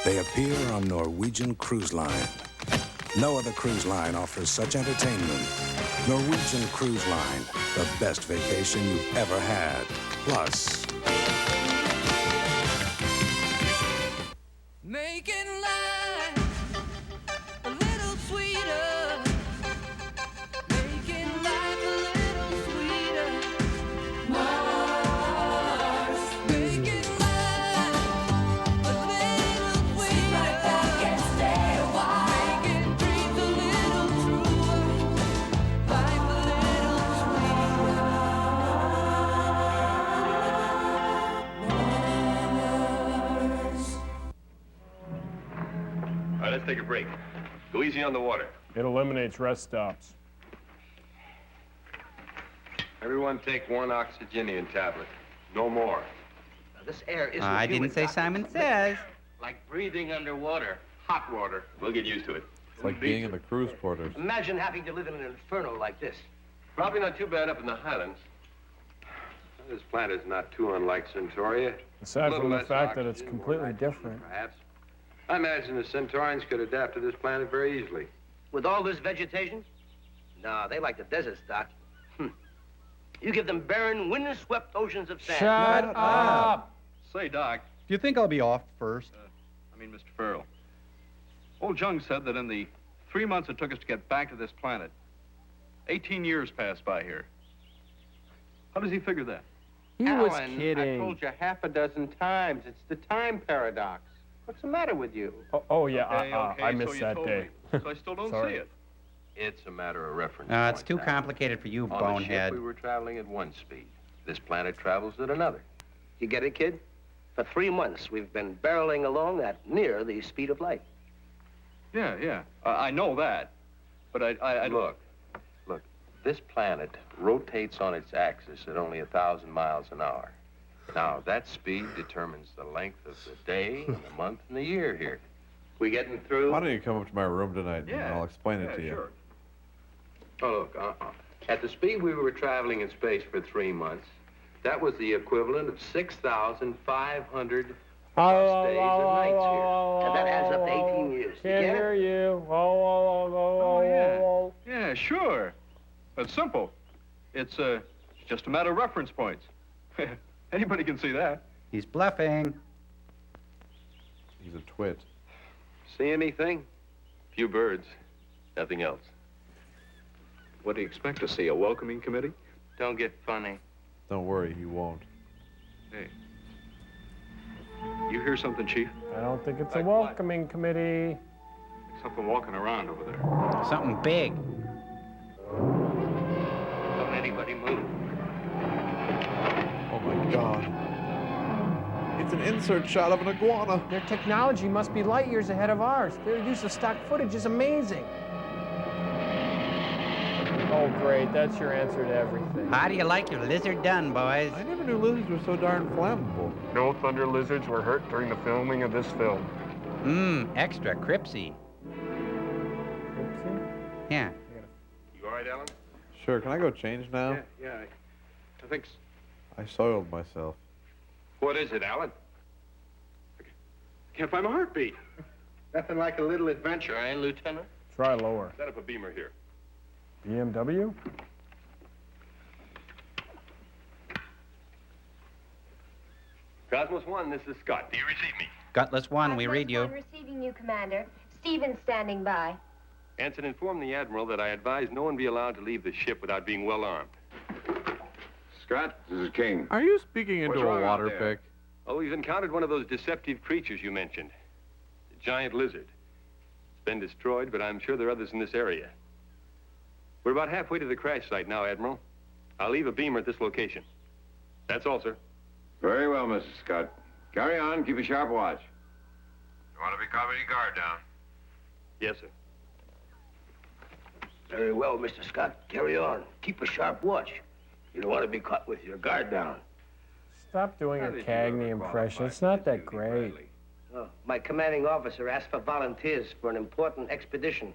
They appear on Norwegian Cruise Line. No other cruise line offers such entertainment. Norwegian Cruise Line, the best vacation you've ever had. Plus... Making life a little sweeter. Making life a little sweeter. Mars. Making life a little sweeter. Sit right back and stay a while. Making dreams a little truer. Life a little sweeter. Mars. All right, let's take a break. Go easy on the water. It eliminates rest stops. I Everyone take one oxygenian tablet. No more. Now, this air isn't I human, didn't say Doc. Simon Says. Like breathing underwater. Hot water. We'll get used to it. It's like being in the cruise quarters. Imagine having to live in an inferno like this. Probably not too bad up in the Highlands. This planet's not too unlike Centauria. Aside Little from the less fact that it's oxygen, completely more nitrogen, different. Perhaps. I imagine the Centaurians could adapt to this planet very easily. With all this vegetation? No, they like the deserts, Doc. You give them barren, wind-swept oceans of sand. Shut up! Say, Doc. Do you think I'll be off first? Mr. Farrell. Old Jung said that in the 3 months it took us to get back to this planet, 18 years passed by here. How does he figure that? He was Alan, kidding. I told you half a dozen times. It's the time paradox. What's the matter with you? Oh yeah, Okay, I so missed you that told day. me. So I still don't Sorry. see it. It's a matter of reference. It's too complicated for you, On the bonehead. ship, we were traveling at one speed. This planet travels at another. You get it, kid? For 3 months, we've been barreling along at near the speed of light. Yeah. I know that. But I Look, this planet rotates on its axis at only 1,000 miles an hour. Now, that speed determines the length of the day, and the month, and the year here. We getting through? Why don't you come up to my room tonight and Yeah. I'll explain it to you. Sure. Oh, look, at the speed we were traveling in space for 3 months, that was the equivalent of 6,500 days and nights here. And that adds up to 18 years. You Can't get it? hear you. Oh, Yeah, sure. It's simple. It's just a matter of reference points. Anybody can see that. He's bluffing. He's a twit. See anything? Few birds. Nothing else. What do you expect to see? A welcoming committee? Don't get funny. Don't worry, he won't. Hey. You hear something, Chief? I don't think it's a welcoming committee. Something walking around over there. Something big. Don't anybody move. Oh my God. It's an insert shot of an iguana. Their technology must be light years ahead of ours. Their use of stock footage is amazing. Oh, great. That's your answer to everything. How do you like your lizard done, boys? I never knew lizards were so darn flammable. No thunder lizards were hurt during the filming of this film. Extra cripsy. Yeah. You all right, Alan? Sure, can I go change now? Yeah. I think so. I soiled myself. What is it, Alan? Can't find my heartbeat. Nothing like a little adventure, eh, Lieutenant? Try lower. Set up a beamer here. BMW? Cosmos 1, this is Scott. Do you receive me? Gutless One, we read you. Receiving you, Commander. Stephen's standing by. Anson informed the Admiral that I advise no one be allowed to leave the ship without being well armed. Scott, this is King. Are you speaking into What's a wrong out water there? pick? Oh, we've encountered one of those deceptive creatures you mentioned. The giant lizard. It's been destroyed, but I'm sure there are others in this area. We're about halfway to the crash site now, Admiral. I'll leave a beamer at this location. That's all, sir. Very well, Mr. Scott. Carry on. Keep a sharp watch. You want to be caught with your guard down? Yes, sir. Very well, Mr. Scott. Carry on. Keep a sharp watch. You don't want to be caught with your guard down. Stop doing a Cagney impression. It's not that great. Oh, my commanding officer asked for volunteers for an important expedition.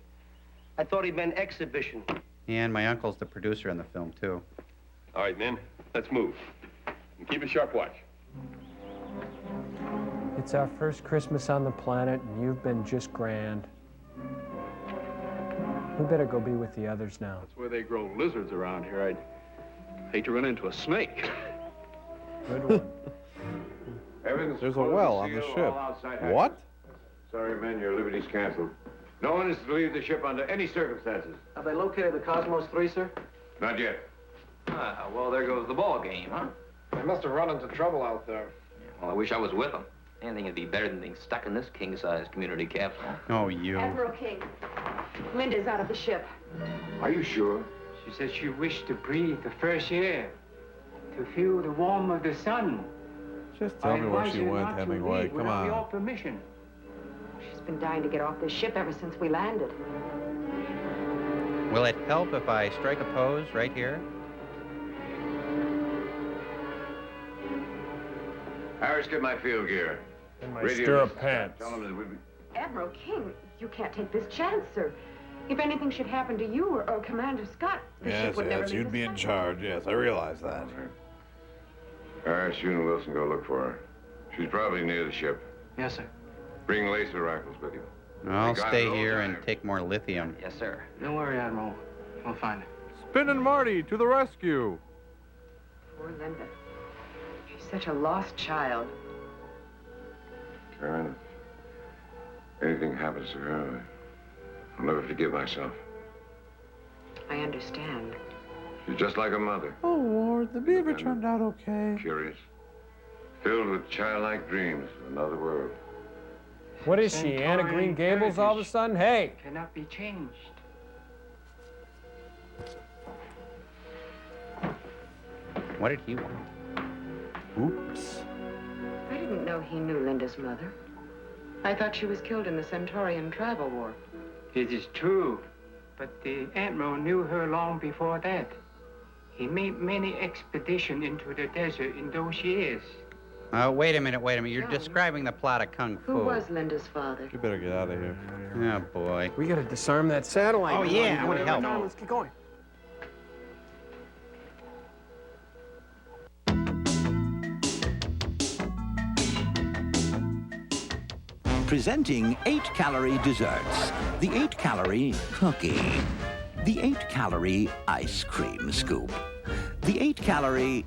I thought he meant exhibition. And my uncle's the producer in the film, too. All right, men. Let's move. And keep a sharp watch. It's our first Christmas on the planet, and you've been just grand. We better go be with the others now. That's where they grow lizards around here. I'd hate to run into a snake. Good one. Everything's There's a closed well and on the sealed, ship. all outside hatches. What? Sorry, men, your liberty's canceled. No one is to leave the ship under any circumstances. Have they located the Cosmos 3, sir? Not yet. Ah, well, there goes the ball game, huh? They must have run into trouble out there. Well, I wish I was with them. Anything would be better than being stuck in this king-size community capsule. Oh, you. Admiral King, Linda's out of the ship. Are you sure? She said she wished to breathe the fresh air, to feel the warmth of the sun. Just tell me where she went, not to Hemingway. leave Come without your on. permission. She's been dying to get off this ship ever since we landed. Will it help if I strike a pose right here? Harris, get my field gear. And my Radio stirrup this- pants. Tell them that we... Admiral King, you can't take this chance, sir. If anything should happen to you or Commander Scott, the ship Yes, would never yes, leave you'd the be in sky. charge. Yes, I realize that. Harris, you and Wilson go look for her. She's probably near the ship. Yes, sir. Bring laser rifles with you. I'll They got stay no here time. and take more lithium. Yes, sir. Don't worry, Admiral. We'll find her. Spin and Marty, to the rescue. Poor Linda. She's such a lost child. Karen, if anything happens to her, I'll never forgive myself. I understand. She's just like a mother. Oh, Lord, the beaver turned out okay. Curious. Filled with childlike dreams of another world. What is she, Anna Green Gables all of a sudden? Hey! Cannot be changed. What did he want? Oops. I didn't know he knew Linda's mother. I thought she was killed in the Centaurian travel war. It is true, but the Admiral knew her long before that. He made many expeditions into the desert in those years. Wait a minute. You're describing the plot of Kung Fu. Who was Linda's father? You better get out of here. Oh, boy. We gotta disarm that satellite. Oh, yeah, I want to help. Let's get going. Presenting 8-calorie desserts. The 8-calorie cookie. The 8-calorie ice cream scoop. The 8-calorie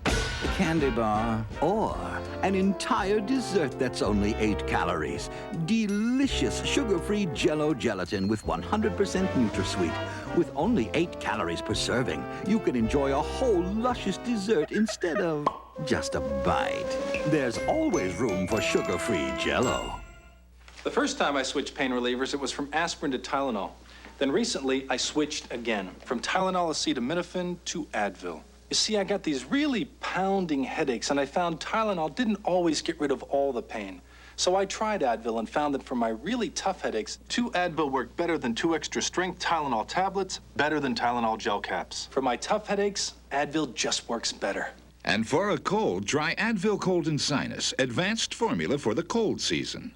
candy bar. Or an entire dessert that's only 8 calories. Delicious sugar-free Jell-O gelatin with 100% NutraSweet. With only 8 calories per serving, you can enjoy a whole luscious dessert instead of just a bite. There's always room for sugar-free Jell-O. The first time I switched pain relievers, it was from aspirin to Tylenol. Then recently, I switched again, from Tylenol acetaminophen to Advil. You see, I got these really pounding headaches, and I found Tylenol didn't always get rid of all the pain. So I tried Advil and found that for my really tough headaches, 2 Advil worked better than 2 extra-strength Tylenol tablets, better than Tylenol gel caps. For my tough headaches, Advil just works better. And for a cold, try Advil Cold and Sinus, advanced formula for the cold season.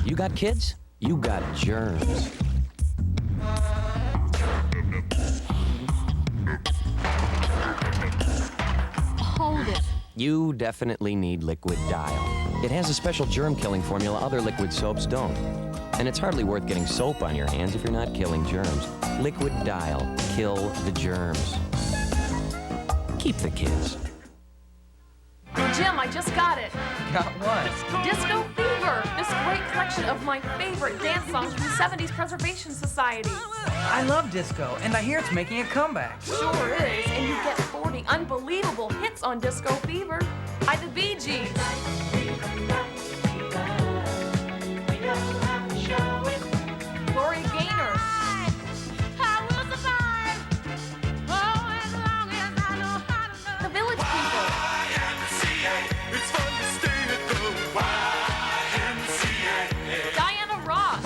You got kids? You got germs. Hold it. You definitely need Liquid Dial. It has a special germ-killing formula other liquid soaps don't. And it's hardly worth getting soap on your hands if you're not killing germs. Liquid Dial. Kill the germs. Keep the kids. Jim, I just got it. Got what? Disco Fever. This great collection of my favorite dance songs from the 70s Preservation Society. I love disco, and I hear it's making a comeback. Sure is. And you get 40 unbelievable hits on Disco Fever. By the Bee Gees. Gloria Gaynor. The Village People. Diana Ross.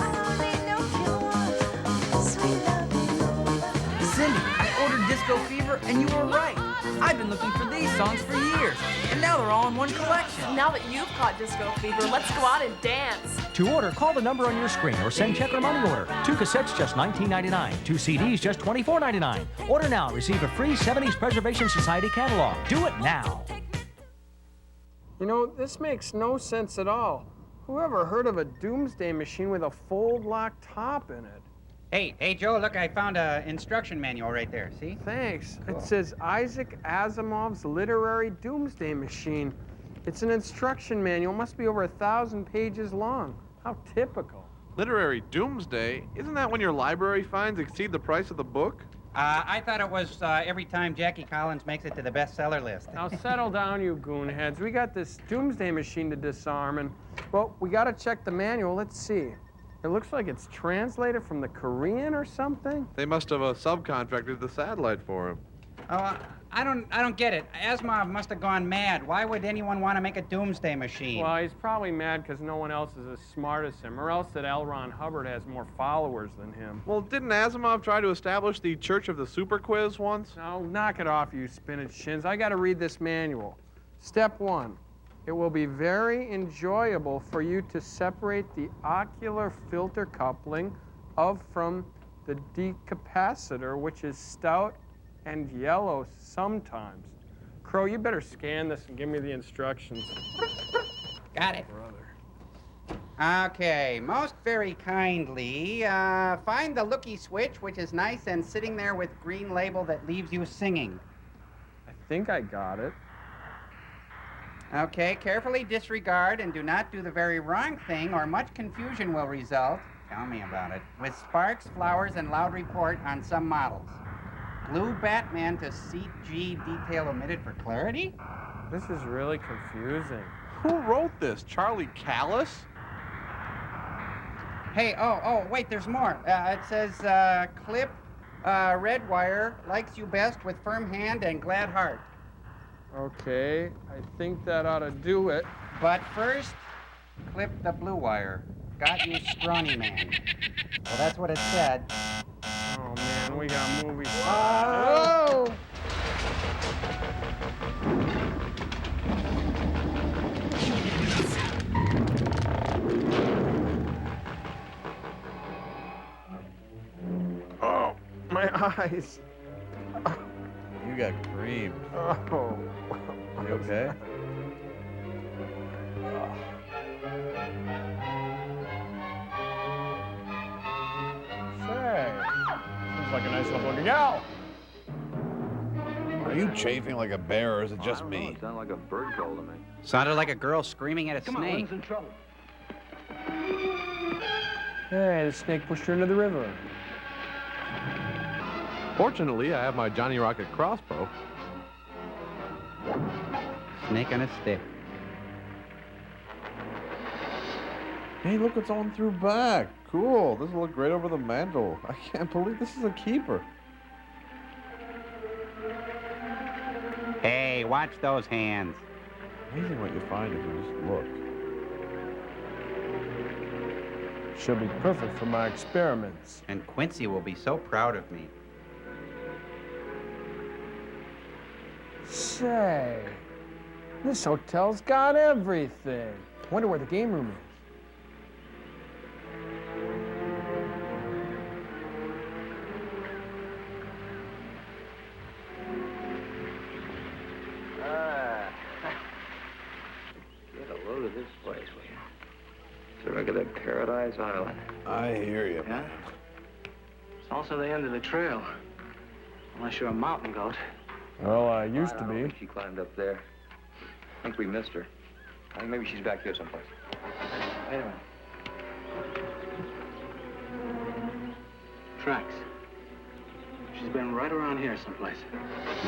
Cindy, I ordered Disco Fever, and you were right. I've been looking for these songs for years, and now they're all in one collection. Now that you've caught Disco Fever, let's go out and dance. To order, call the number on your screen or send check or money order. 2 cassettes, just $19.99. 2 CDs, just $24.99. Order now, receive a free 70s Preservation Society catalog. Do it now. You know, this makes no sense at all. Who ever heard of a Doomsday machine with a fold-lock top in it? Hey, Joe, look, I found an instruction manual right there, see? Thanks. Cool. It says Isaac Asimov's Literary Doomsday Machine. It's an instruction manual. Must be over 1,000 pages long. How typical. Literary Doomsday? Isn't that when your library fines exceed the price of the book? I thought it was every time Jackie Collins makes it to the bestseller list. Now settle down, you goonheads. We got this Doomsday machine to disarm, and, well, we got to check the manual. Let's see. It looks like it's translated from the Korean or something. They must have subcontracted the satellite for him. Oh, I don't get it. Asimov must have gone mad. Why would anyone want to make a doomsday machine? Well, he's probably mad because no one else is as smart as him, or else that L. Ron Hubbard has more followers than him. Well, didn't Asimov try to establish the Church of the Super Quiz once? No, knock it off, you spinach shins. I got to read this manual. Step 1. It will be very enjoyable for you to separate the ocular filter coupling from the decapacitor, which is stout and yellow sometimes. Crow, you better scan this and give me the instructions. Got it. Brother. Okay, most very kindly, find the looky switch, which is nice and sitting there with green label that leaves you singing. I think I got it. Okay, carefully disregard and do not do the very wrong thing or much confusion will result. Tell me about it. With sparks, flowers, and loud report on some models. Blue Batman to CG detail omitted for clarity? This is really confusing. Who wrote this? Charlie Callis? Hey, wait, there's more. It says, clip, red wire, likes you best with firm hand and glad heart. Okay, I think that ought to do it. But first, clip the blue wire. Got you, scrawny man. Well, that's what it said. Oh, man, we got movies. Oh! Oh, my eyes. You got creamed. Oh. You okay? Say, seems like a nice enough looking gal. Are you chafing like a bear, or is it just me? It sounded like a bird call to me. Sounded like a girl screaming at a Come on, snake. Lynn's in trouble. Hey, the snake pushed her into the river. Fortunately, I have my Johnny Rocket crossbow. Snake on a stick. Hey, look, it's on through back. Cool. This will look great over the mantle. I can't believe this is a keeper. Hey, watch those hands. Amazing what you find if you just look. She'll be perfect for my experiments. And Quincy will be so proud of me. Say, this hotel's got everything. Wonder where the game room is. Get a load of this place, will you? It's a regular Paradise Island. I hear you. Yeah? It's also the end of the trail. Unless you're a mountain goat. Well, I used to I don't be. think she climbed up there. I think we missed her. I think maybe she's back here someplace. Wait a minute. Tracks. She's been right around here someplace.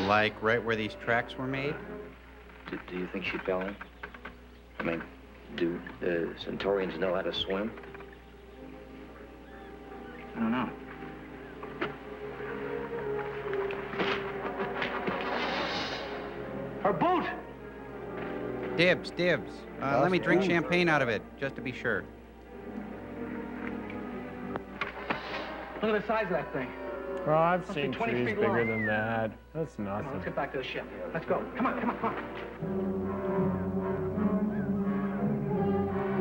Like right where these tracks were made? Do you think she fell in? I mean, do the Centaurians know how to swim? I don't know. Her boat! Dibs. Let me drink champagne out of it, just to be sure. Look at the size of that thing. Well, I've Must be seen 20 trees feet bigger long. than that. That's Come on, let's nothing. get back to the ship. Let's go. Come on.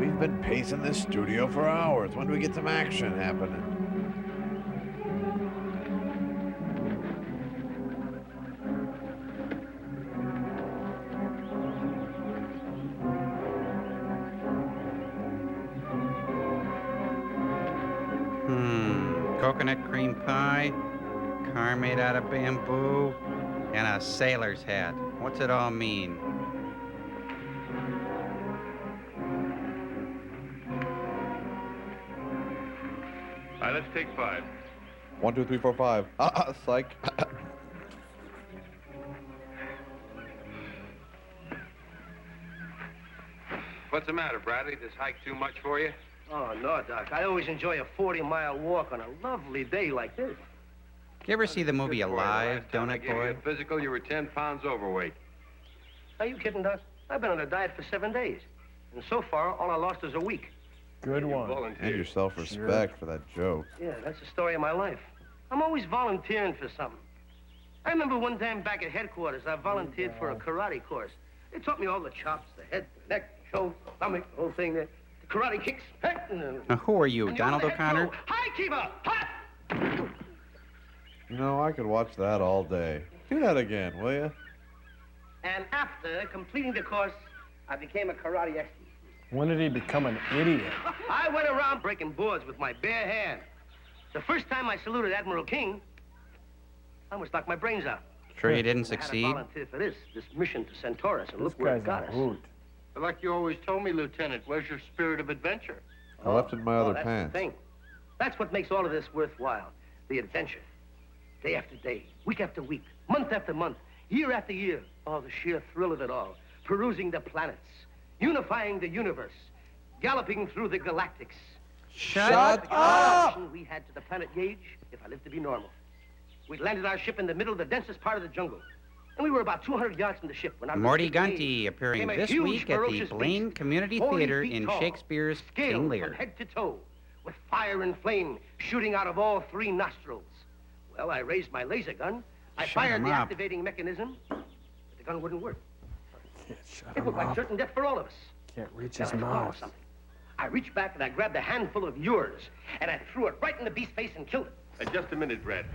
We've been pacing this studio for hours. When do we get some action happening? Coconut cream pie, car made out of bamboo, and a sailor's hat. What's it all mean? All right, let's take 5. 1, 2, 3, 4, 5. Psych. What's the matter, Bradley? This hike too much for you? Oh, no, Doc. I always enjoy a 40-mile walk on a lovely day like this. You ever see the movie Alive, Last time I Donut gave you Boy? a physical, you were 10 pounds overweight. Are you kidding, Doc? I've been on a diet for 7 days. And so far, all I lost is a week. Good one. And your self-respect for that joke. Yeah, that's the story of my life. I'm always volunteering for something. I remember one time back at headquarters, I volunteered for a karate course. They taught me all the chops, the head, the neck, shoulder, stomach, the whole thing there. The karate kicks. Now, who are you, Donald O'Connor? Hi, Kiva! Hot! You know, I could watch that all day. Do that again, will you? And after completing the course, I became a karate expert. When did he become an idiot? I went around breaking boards with my bare hand. The first time I saluted Admiral King, I almost knocked my brains out. Sure you didn't I had succeed? to volunteer for this mission to Centaurus, and This look where it guy's got a us. hoot. But like you always told me, Lieutenant, where's your spirit of adventure? I left it in my other that's pants. the thing. That's what makes all of this worthwhile. The adventure. Day after day, week after week, month after month, year after year. Oh, the sheer thrill of it all. Perusing the planets, unifying the universe, galloping through the galactics. Shut up! We had to the planet Gage, if I lived to be normal. We landed our ship in the middle of the densest part of the jungle. And we were about 200 yards from the ship when our Morty ship Gunty came appearing a this huge, week at the ferocious Blaine beast, Community 40 Theater feet in tall, Shakespeare's King scaled Lear. from head to toe, with fire and flame shooting out of all 3 nostrils. Well, I raised my laser gun. I Shut fired him the up. activating mechanism, but the gun wouldn't work. Shut It him looked like up. certain death for all of us. Can't reach Now, his let's follow mouth. something. I reached back and I grabbed a handful of yours, and I threw it right in the beast's face and killed it. Just a minute, Bradley.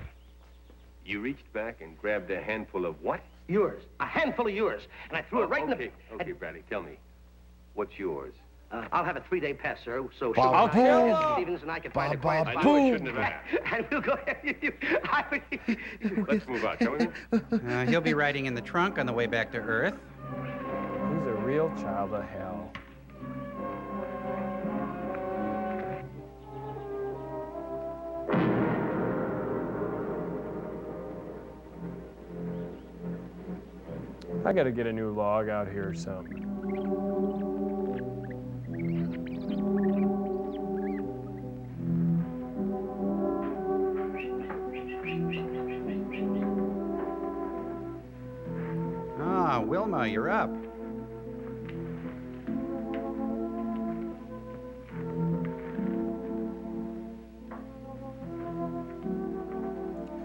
You reached back and grabbed a handful of what? Yours. A handful of yours. And I threw it right in the... Okay, Bradley, tell me. What's yours? I'll have a 3-day pass, sir, so Ba-boom. Stevens and I can find a quiet I spot. knew I shouldn't have asked. And we'll go ahead. Let's move on, shall we? He'll be riding in the trunk on the way back to Earth. He's a real child of hell. I gotta get a new log out here or something. Ah, Wilma, you're up.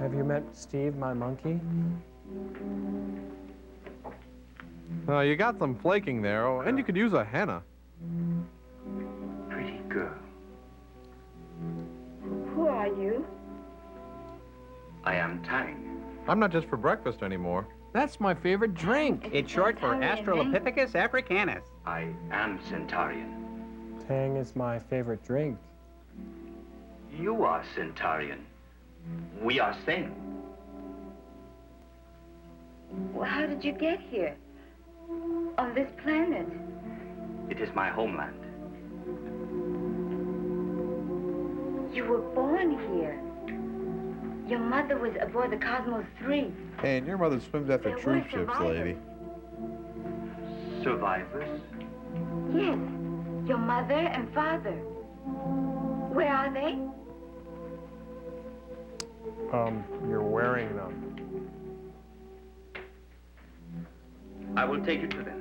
Have you met Steve, my monkey? You got some flaking there, and you could use a henna. Pretty girl. Who are you? I am Tang. I'm not just for breakfast anymore. That's my favorite drink. It's short for Australopithecus africanus. I am Centaurian. Tang is my favorite drink. You are Centaurian. We are same. Well, how did you get here? On this planet? It is my homeland. You were born here. Your mother was aboard the Cosmos 3. Hey, and your mother swims after There troop were ships, survivors. lady. Survivors? Yes, your mother and father. Where are they? You're wearing them. I will take you to them.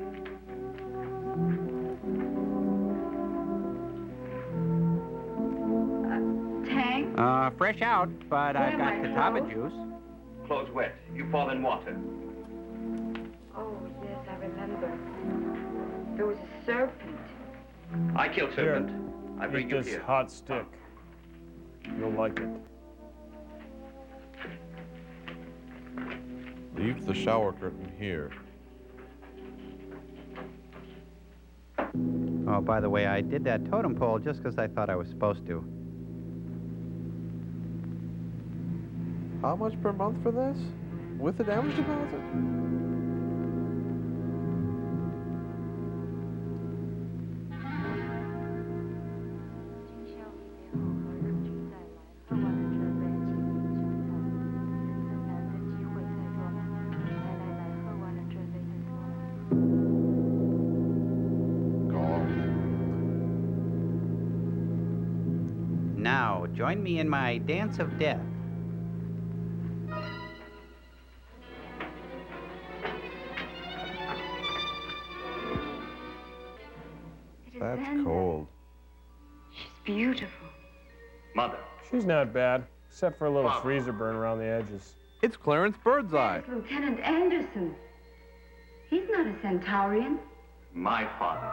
Tang? Fresh out, but I've got Where am I, catawba Flo? juice. Clothes wet. You fall in water. Oh, yes, I remember. There was a serpent. I killed serpent. I bring Eat you this here. hot stick. You'll like it. Leave the shower curtain here. Oh, by the way, I did that totem pole just because I thought I was supposed to. How much per month for this? With the damage deposit? Now, join me in my dance of death. That's cold. She's beautiful. Mother. She's not bad, except for a little freezer burn around the edges. It's Clarence Birdseye. That's Lieutenant Anderson. He's not a Centaurian. My father.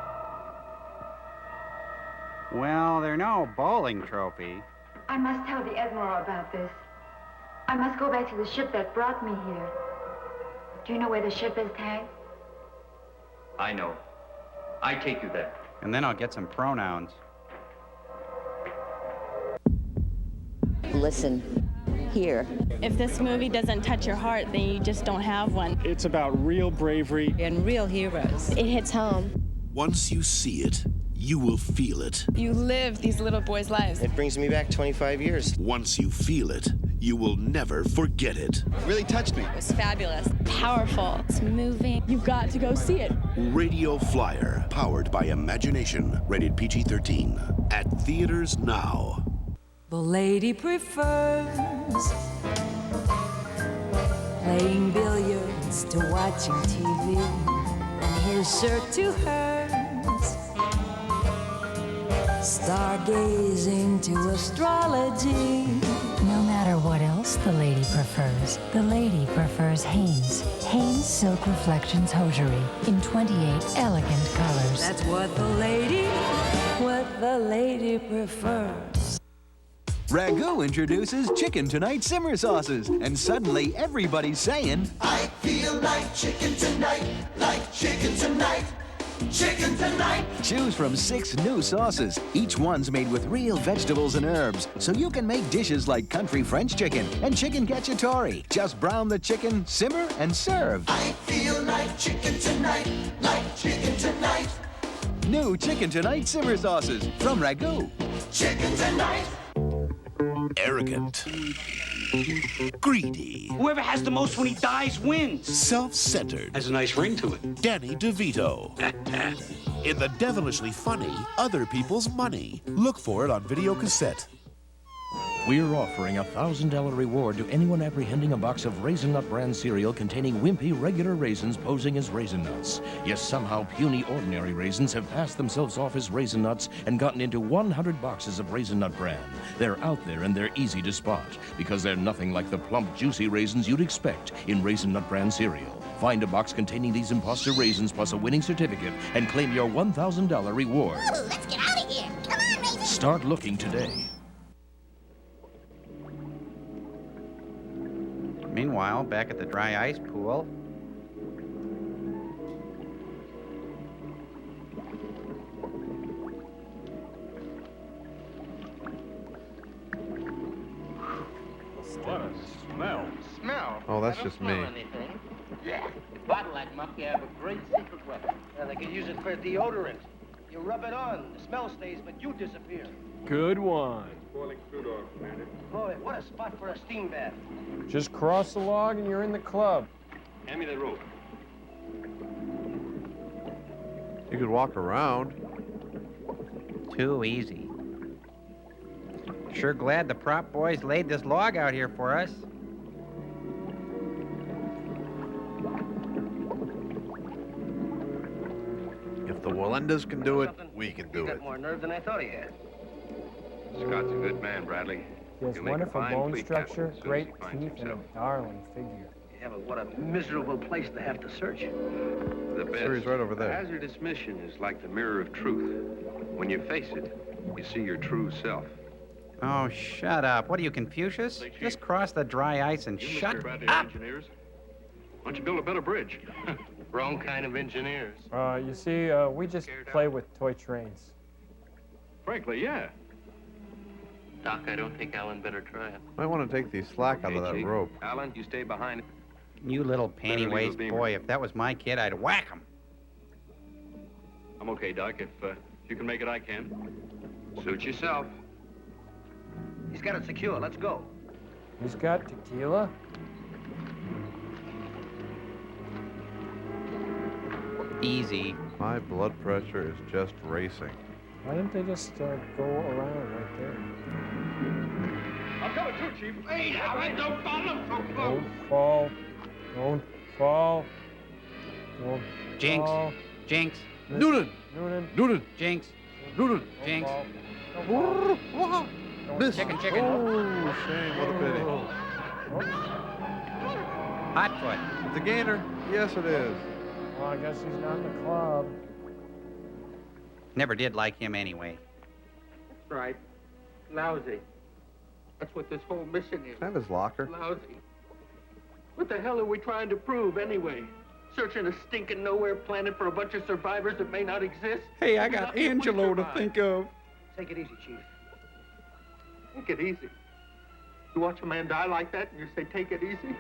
Well, they're no bowling trophy. I must tell the Admiral about this. I must go back to the ship that brought me here. Do you know where the ship is, Tag? I know. I take you there. And then I'll get some pronouns. Listen, here. If this movie doesn't touch your heart, then you just don't have one. It's about real bravery and real heroes. It hits home. Once you see it, you will feel it. You live these little boys' lives. It brings me back 25 years. Once you feel it, you will never forget it. Really touched me. It was fabulous, powerful, it's moving. You've got to go see it. Radio Flyer, powered by imagination, rated PG-13. At theaters now. The lady prefers playing billiards to watching TV, and his shirt to hers, stargazing to astrology. No matter what else the lady prefers Hanes. Hanes Silk Reflections Hosiery in 28 elegant colors. That's what the lady prefers. Ragu introduces Chicken Tonight Simmer Sauces, and suddenly everybody's saying, I feel like chicken tonight, like chicken tonight, chicken tonight. Choose from 6 new sauces. Each one's made with real vegetables and herbs, so you can make dishes like country French chicken and chicken cacciatore. Just brown the chicken, simmer, and serve. I feel like chicken tonight, like chicken tonight. New Chicken Tonight Simmer Sauces from Ragu. Chicken tonight. Arrogant. Greedy. Whoever has the most when he dies wins. Self-centered. Has a nice ring to it. Danny DeVito. In the devilishly funny Other People's Money. Look for it on video cassette. We're offering a $1,000 reward to anyone apprehending a box of Raisin Nut brand cereal containing wimpy regular raisins posing as Raisin Nuts. Yes, somehow puny ordinary raisins have passed themselves off as Raisin Nuts and gotten into 100 boxes of Raisin Nut brand. They're out there and they're easy to spot because they're nothing like the plump, juicy raisins you'd expect in Raisin Nut brand cereal. Find a box containing these imposter raisins plus a winning certificate and claim your $1,000 reward. Ooh, let's get out of here. Come on, Raisin. Start looking today. Meanwhile, back at the dry ice pool. What a smell. Smell? Oh, that's I don't just smell me. Anything. Yeah. Bottle like muck, you have a great secret weapon. And they could use it for deodorant. You rub it on, the smell stays, but you disappear. Good one. Boiling crude oil, Commander. Boy, what a spot for a steam bath. Just cross the log and you're in the club. Hand me that rope. You could walk around. Too easy. Sure glad the prop boys laid this log out here for us. If the Wallendas can do it, we can do He's it. got more nerve than I thought he had. Scott's a good man, Bradley. He has He'll make a wonderful fine bone fleet structure, captain as soon as great he finds teeth, and a himself. darling figure. Yeah, but what a miserable place to have to search. The best. Sure, he's right over there. A hazardous mission is like the mirror of truth. When you face it, you see your true self. Oh, shut up. What are you, Confucius? Just cross the dry ice and shut up. Engineers. Why don't you build a better bridge? Wrong kind of engineers. You see, we just play with toy trains. Frankly, yeah. Doc, I don't think Alan better try it. Might want to take the slack out of that Chief. rope. Alan, you stay behind. You little Better leave panty-waist a beamer. boy. If that was my kid, I'd whack him. I'm okay, Doc. If you can make it, I can. Suit yourself. He's got it secure. Let's go. He's got tequila? Easy. My blood pressure is just racing. Why didn't they just go around right there? I'm coming too, Chief. Hey, Alan, don't fall. I'm so close. Don't fall. Don't fall. Don't Jinx. fall. Jinx. Noonan! Noonan. Jinx. Noonan. Jinx. Miss. Chicken. Oh, shame. What a pity. Hotfoot. It's a gainer. Yes, it is. Well, I guess he's not in the club. Never did like him anyway. That's right. Lousy. That's what this whole mission is. Can I have his locker? Lousy. What the hell are we trying to prove anyway? Searching a stinking nowhere planet for a bunch of survivors that may not exist? Hey, I got Angelo to think of. Take it easy, Chief. Take it easy. You watch a man die like that and you say, take it easy?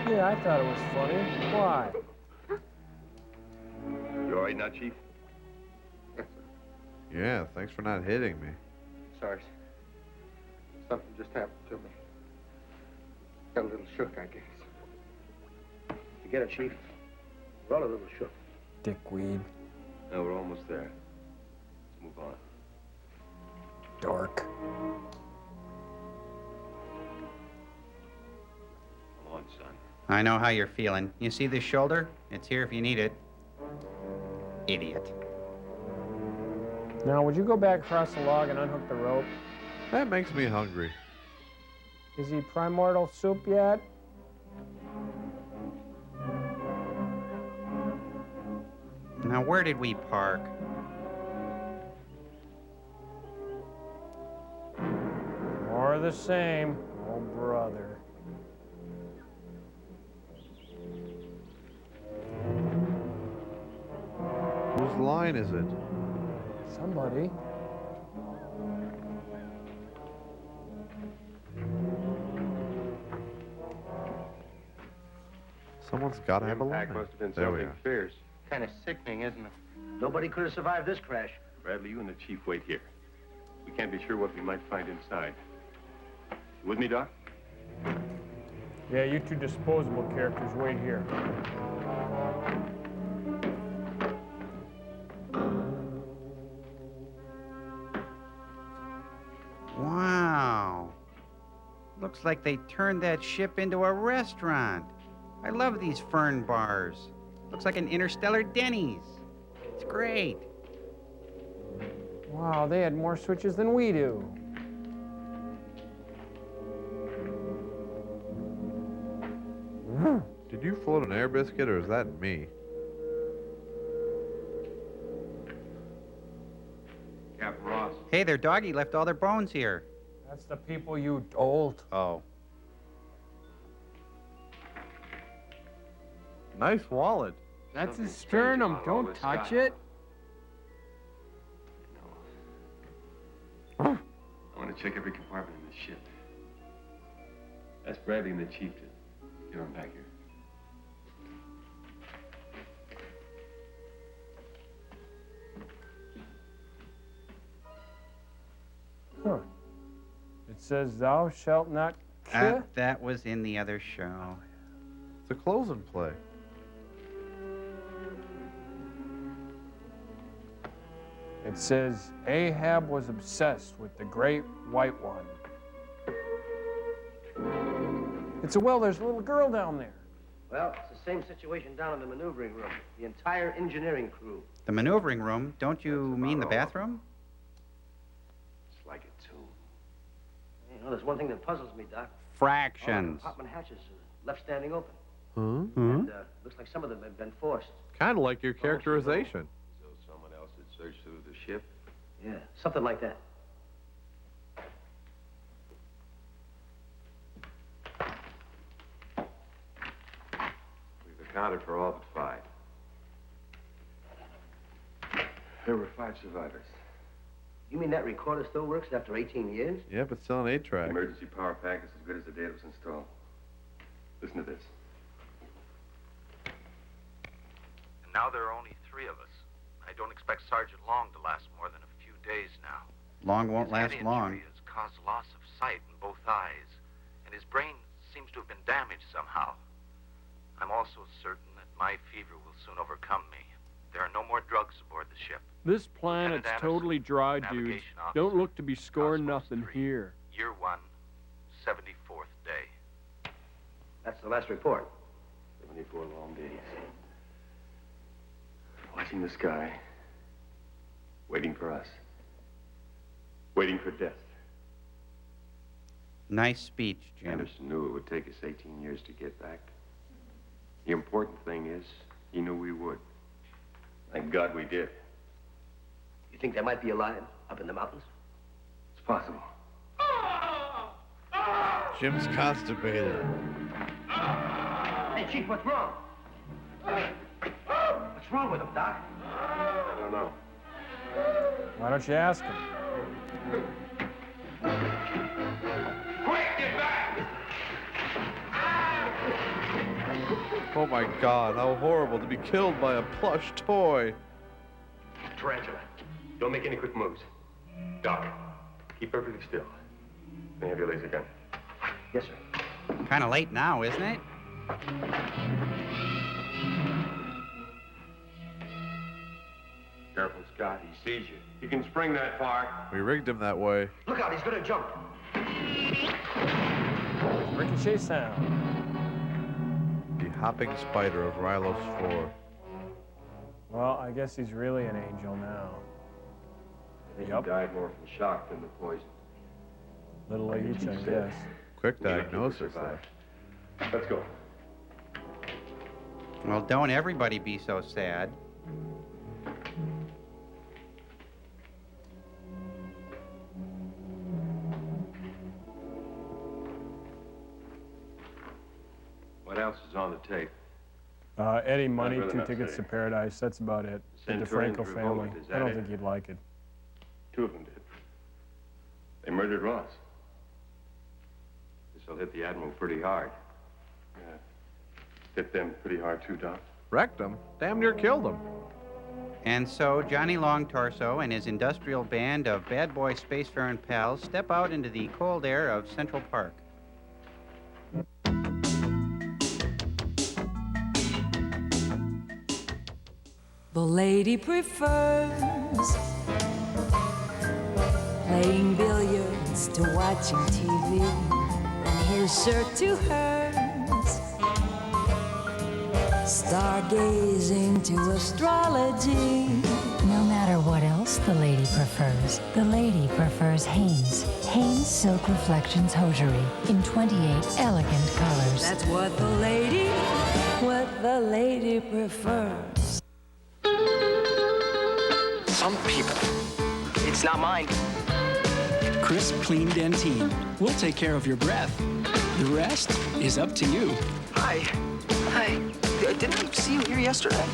Yeah, I thought it was funny. Why? You all right now, Chief? Yeah, thanks for not hitting me. Sorry. Something just happened to me. Got a little shook, I guess. You get it, Chief? We're all a little shook. Dickweed. No, we're almost there. Let's move on. Dork. Come on, son. I know how you're feeling. You see this shoulder? It's here if you need it. Idiot. Now, would you go back across the log and unhook the rope? That makes me hungry. Is he primordial soup yet? Now, where did we park? More of the same. Oh, brother. Whose line is it? Somebody. Someone's got to have a Impact line. must have been There we something are. fierce. Kind of sickening, isn't it? Nobody could have survived this crash. Bradley, you and the Chief wait here. We can't be sure what we might find inside. You with me, Doc? Yeah, you two disposable characters wait here. Wow. Looks like they turned that ship into a restaurant. I love these fern bars. Looks like an interstellar Denny's. It's great. Wow, they had more switches than we do. Did you float an air biscuit or is that me? Captain Ross. Hey, their doggy left all their bones here. That's the people you dolt. Oh. Nice wallet. That's his sternum. Don't touch it. I want to check every compartment in the ship. That's Bradley and the Chief to get on back here. Huh. It says, thou shalt not kill. That was in the other show. It's a closing play. It says, Ahab was obsessed with the great white one. It's there's a little girl down there. Well, it's the same situation down in the maneuvering room. The entire engineering crew. The maneuvering room? Don't you mean the bathroom? It's like a tomb. You know, there's one thing that puzzles me, Doc. Fractions. All the compartment hatches are left standing open. Huh? And looks like some of them have been forced. Kind of like your characterization. So someone else had searched through the ship? Yeah, something like that. We've accounted for all but 5. There were 5 survivors. You mean that recorder still works after 18 years? Yeah, but still an 8-track. The emergency power pack is as good as the day it was installed. Listen to this. And now there are only 3 of us. I don't expect Sergeant Long to last more than a few days now. Long won't His last head long. injury has caused loss of sight in both eyes, and his brain seems to have been damaged somehow. I'm also certain that my fever will soon overcome me. There are no more drugs aboard the ship. This planet's Lieutenant totally dry, dudes. Navigation officer, Don't look to be scoring nothing here. Year 1, 74th day. That's the last report. 74 long days. Watching the sky, Waiting for us. Waiting for death. Nice speech, Jim. Anderson knew it would take us 18 years to get back. The important thing is, he knew we would. Thank God we did. You think they might be alive up in the mountains? It's possible. Jim's constipated. Hey, Chief, what's wrong? What's wrong with him, Doc? I don't know. Why don't you ask him? Quick, get back! Oh my God, how horrible to be killed by a plush toy. Tarantula, don't make any quick moves. Doc, keep perfectly still. May I have your laser gun? Yes, sir. Kind of late now, isn't it? Careful, Scott. He sees you. He can spring that far. We rigged him that way. Look out, he's gonna jump. Ricochet sound. The hopping spider of Rylos 4. Well, I guess he's really an angel now. I think he died more from shock than the poison. Little each, I guess. Quick diagnosis, though. Let's go. Well, don't everybody be so sad. What else is on the tape? Eddie Money, I'd rather 2 not tickets say. to Paradise. That's about it. The Centurions DeFranco family. revolted, is I that don't it? think you'd like it. 2 of them did. They murdered Ross. This'll hit the Admiral pretty hard. Yeah. Hit them pretty hard too, Doc. Wrecked him. Damn near killed him. And so Johnny Long Torso and his industrial band of bad boy spacefaring pals step out into the cold air of Central Park. The lady prefers playing billiards to watching TV, and his shirt to hers, stargazing to astrology. No matter what else the lady prefers Hanes. Hanes Silk Reflections Hosiery in 28 elegant colors. That's what the lady prefers. Some people. It's not mine. Crisp, clean Dentine. We'll take care of your breath. The rest is up to you. Hi. Hi. Didn't I see you here yesterday?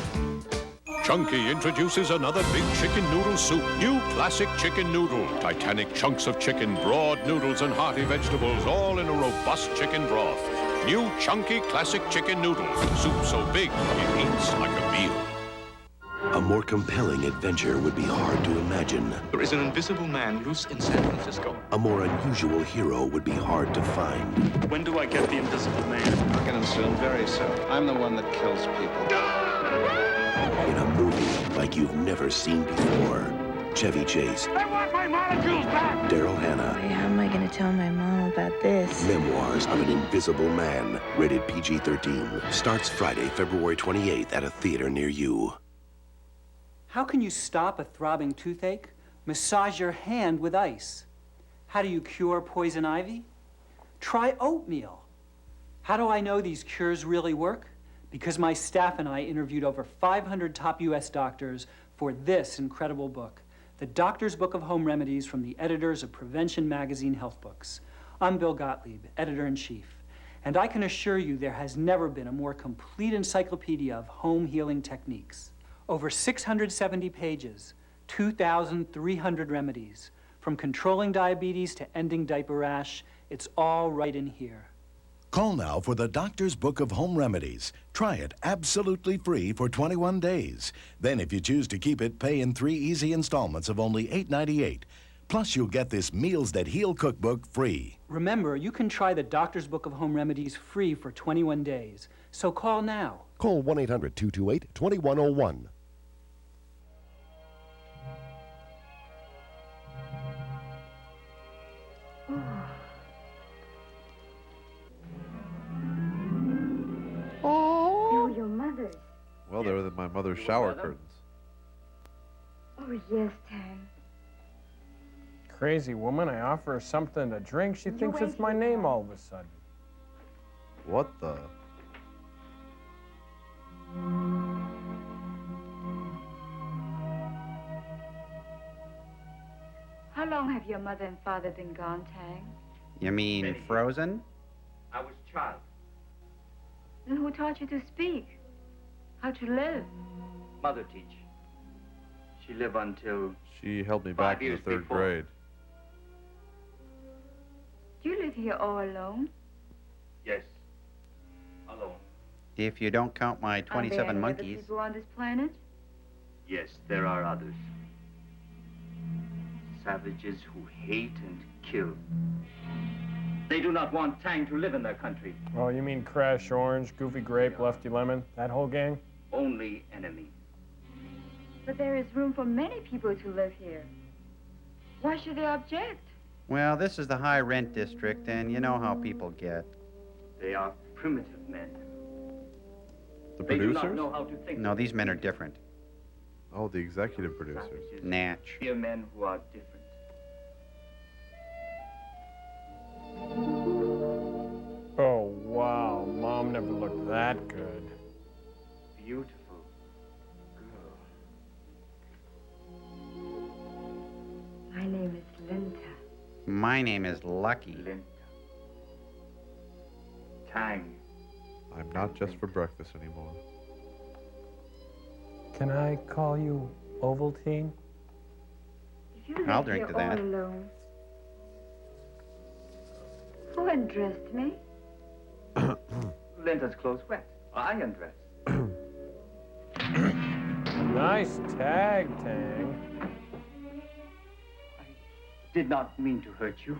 Chunky introduces another big chicken noodle soup. New classic chicken noodle. Titanic chunks of chicken, broad noodles, and hearty vegetables, all in a robust chicken broth. New chunky classic chicken noodle. Soup so big, it eats like a meal. A more compelling adventure would be hard to imagine. There is an invisible man loose in San Francisco. A more unusual hero would be hard to find. When do I get the invisible man? I'll get him soon, very soon. I'm the one that kills people. In a movie like you've never seen before. Chevy Chase. I want my molecules back! Daryl Hannah. How am I going to tell my mom about this? Memoirs of an Invisible Man. Rated PG-13. Starts Friday, February 28th at a theater near you. How can you stop a throbbing toothache? Massage your hand with ice. How do you cure poison ivy? Try oatmeal. How do I know these cures really work? Because my staff and I interviewed over 500 top U.S. doctors for this incredible book, The Doctor's Book of Home Remedies from the editors of Prevention Magazine Health Books. I'm Bill Gottlieb, editor-in-chief, and I can assure you there has never been a more complete encyclopedia of home healing techniques. Over 670 pages, 2,300 remedies. From controlling diabetes to ending diaper rash, it's all right in here. Call now for the Doctor's Book of Home Remedies. Try it absolutely free for 21 days. Then if you choose to keep it, pay in 3 easy installments of only $8.98. Plus you'll get this Meals That Heal cookbook free. Remember, you can try the Doctor's Book of Home Remedies free for 21 days. So call now. Call 1-800-228-2101. Oh, your mother's. Well, they were my mother's shower curtains. Oh, Oh, yes, Tang. Crazy woman, I offer her something to drink. She thinks it's my name all of a sudden. What the? How long have your mother and father been gone, Tang? You mean frozen? I was child. Then who taught you to speak? How to live? Mother teach. She lived until... She held me back in the third grade. Do you live here all alone? Yes. Alone. If you don't count my Are 27 there any monkeys. other people on this planet? Yes, there are others. Savages who hate and kill. They do not want Tang to live in their country. Oh, you mean Crash Orange, Goofy Grape, Lefty Lemon? That whole gang? Only enemy. But there is room for many people to live here. Why should they object? Well, this is the high rent district, and you know how people get. They are primitive men. The They do producers? not know how to think. No, these men are different. Oh, the executive producers. Natch. They are men who are different. Oh, wow. Mom never looked that good. Beautiful girl. My name is Linda. My name is Lucky. Linda. Tang. I'm not just for breakfast anymore. Can I call you Ovaltine? If you I'll live drink here to that. all alone, who undressed me? Linda's clothes wet. I undressed. Nice tag, Tang. Did not mean to hurt you.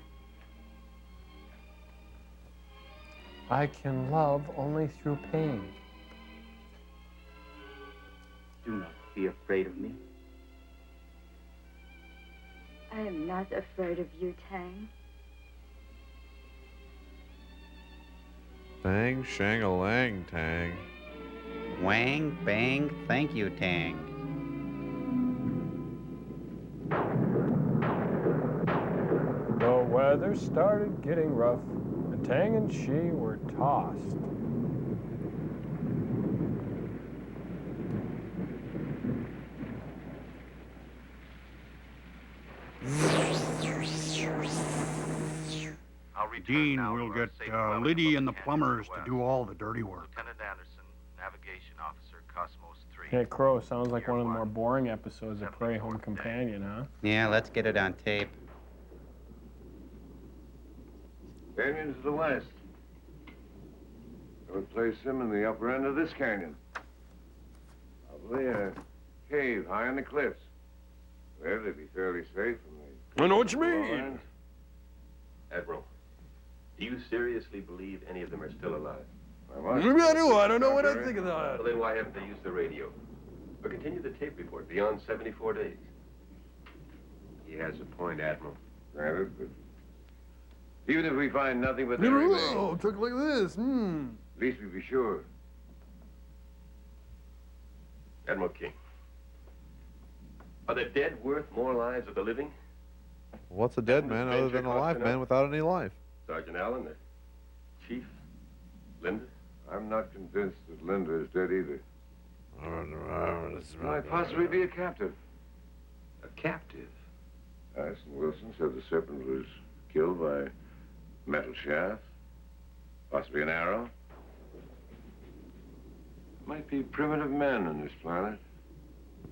I can love only through pain. Do not be afraid of me. I am not afraid of you, Tang. Bang, shang-a-lang, Tang. Wang, bang, thank you, Tang. The weather started getting rough, and Tang and she were tossed. Dean will get Liddy and the plumbers to do all the dirty work. Lieutenant Anderson, Navigation Officer, Cosmos 3. Hey, Crow, sounds like one of the more boring episodes of Prey Home Companion, huh? Yeah, let's get it on tape. Canyon to the west. I would place him in the upper end of this canyon. Probably a cave high on the cliffs. Well, they'd be fairly safe from the... I know what you mean. Admiral, do you seriously believe any of them are still alive? Maybe I do. I don't know what I think of that. Well, then why haven't they used the radio? Or continue the tape report beyond 74 days? He has a point, Admiral. Granted, but even if we find nothing but their remains, took like this. at least we be sure. Admiral King, are the dead worth more lives of the living? What's a dead man other than a live man without any life? Sergeant Allen, the chief, Linda? I'm not convinced that Linda is dead either. Might possibly be a captive. A captive? Addison Wilson said the serpent was killed by a metal shaft, possibly an arrow. Might be primitive men on this planet.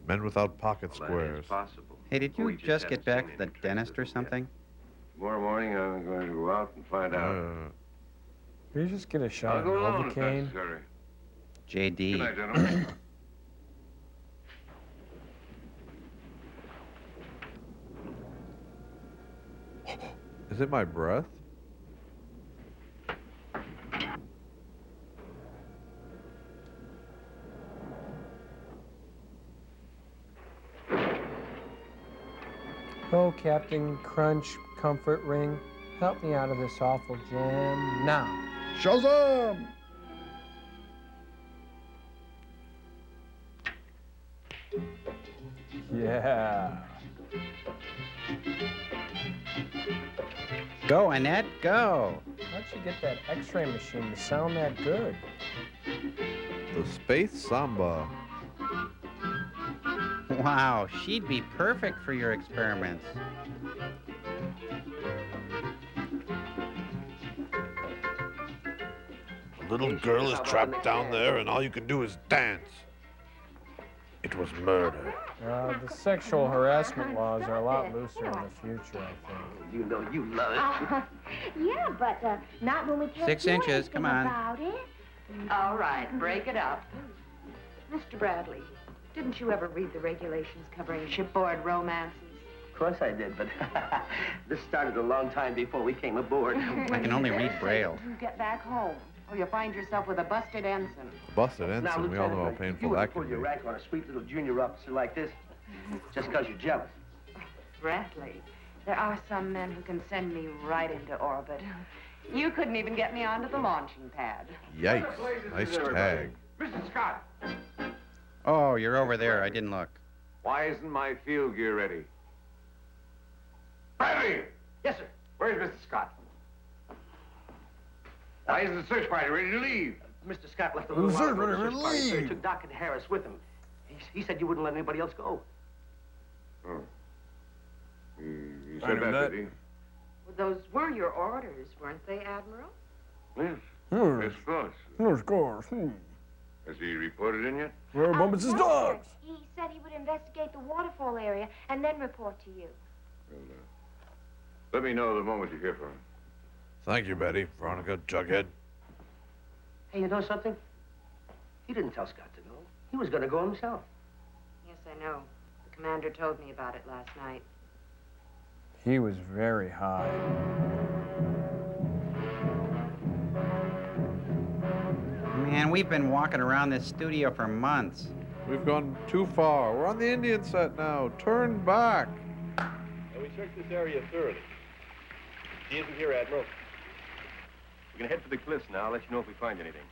Men without pocket Well, squares. that is possible. Hey, did you just get back to the dentist or something? Tomorrow morning, I'm going to go out and find out. Can you just get a shot I'll of go alone if Novocaine? necessary. JD. Good night, gentlemen. Is it my breath? Oh, Captain Crunch, Comfort Ring, help me out of this awful jam now. Shazam! Yeah. Go, Annette, go. How'd you get that X-ray machine to sound that good? The Space Samba. Wow, she'd be perfect for your experiments. A little girl is trapped down there, and all you can do is dance. It was murder. The sexual harassment laws are a lot looser in the future, I think. You know you love it. Yeah, but not when we can't 6 do inches, anything come on. about it. All right, break it up. Mr. Bradley, didn't you ever read the regulations covering shipboard romances? Of course I did, but this started a long time before we came aboard. I can only read Braille. You get back home, or you'll find yourself with a busted ensign. Busted Now, ensign, we all know how Lieutenant, painful you that would pull can your be. rank on a sweet little junior officer like this just because you're jealous. Bradley, there are some men who can send me right into orbit. You couldn't even get me onto the launching pad. Yikes. Nice tag. Mr. Scott, Oh, you're over there. I didn't look. why isn't my field gear ready? Bradley! Yes, sir. Where's Mr. Scott? Why isn't the search party ready to leave? Mr. Scott left a little while ago. The search party, sir. He took Doc and Harris with him. He said you wouldn't let anybody else go. Oh. You said that, did he? Well, those were your orders, weren't they, Admiral? Yes. Yes, of course. Of course. Has he reported in yet? Where Bumpus his dogs? He said he would investigate the waterfall area and then report to you. Well, let me know the moment you hear from him. Thank you, Betty. Veronica, Jughead. Hey, you know something? He didn't tell Scott to go. He was going to go himself. Yes, I know. The commander told me about it last night. He was very high. Man, we've been walking around this studio for months. We've gone too far. We're on the Indian set now. Turn back. Now, we searched this area thoroughly. He isn't here, Admiral. We're going to head for the cliffs now. I'll let you know if we find anything.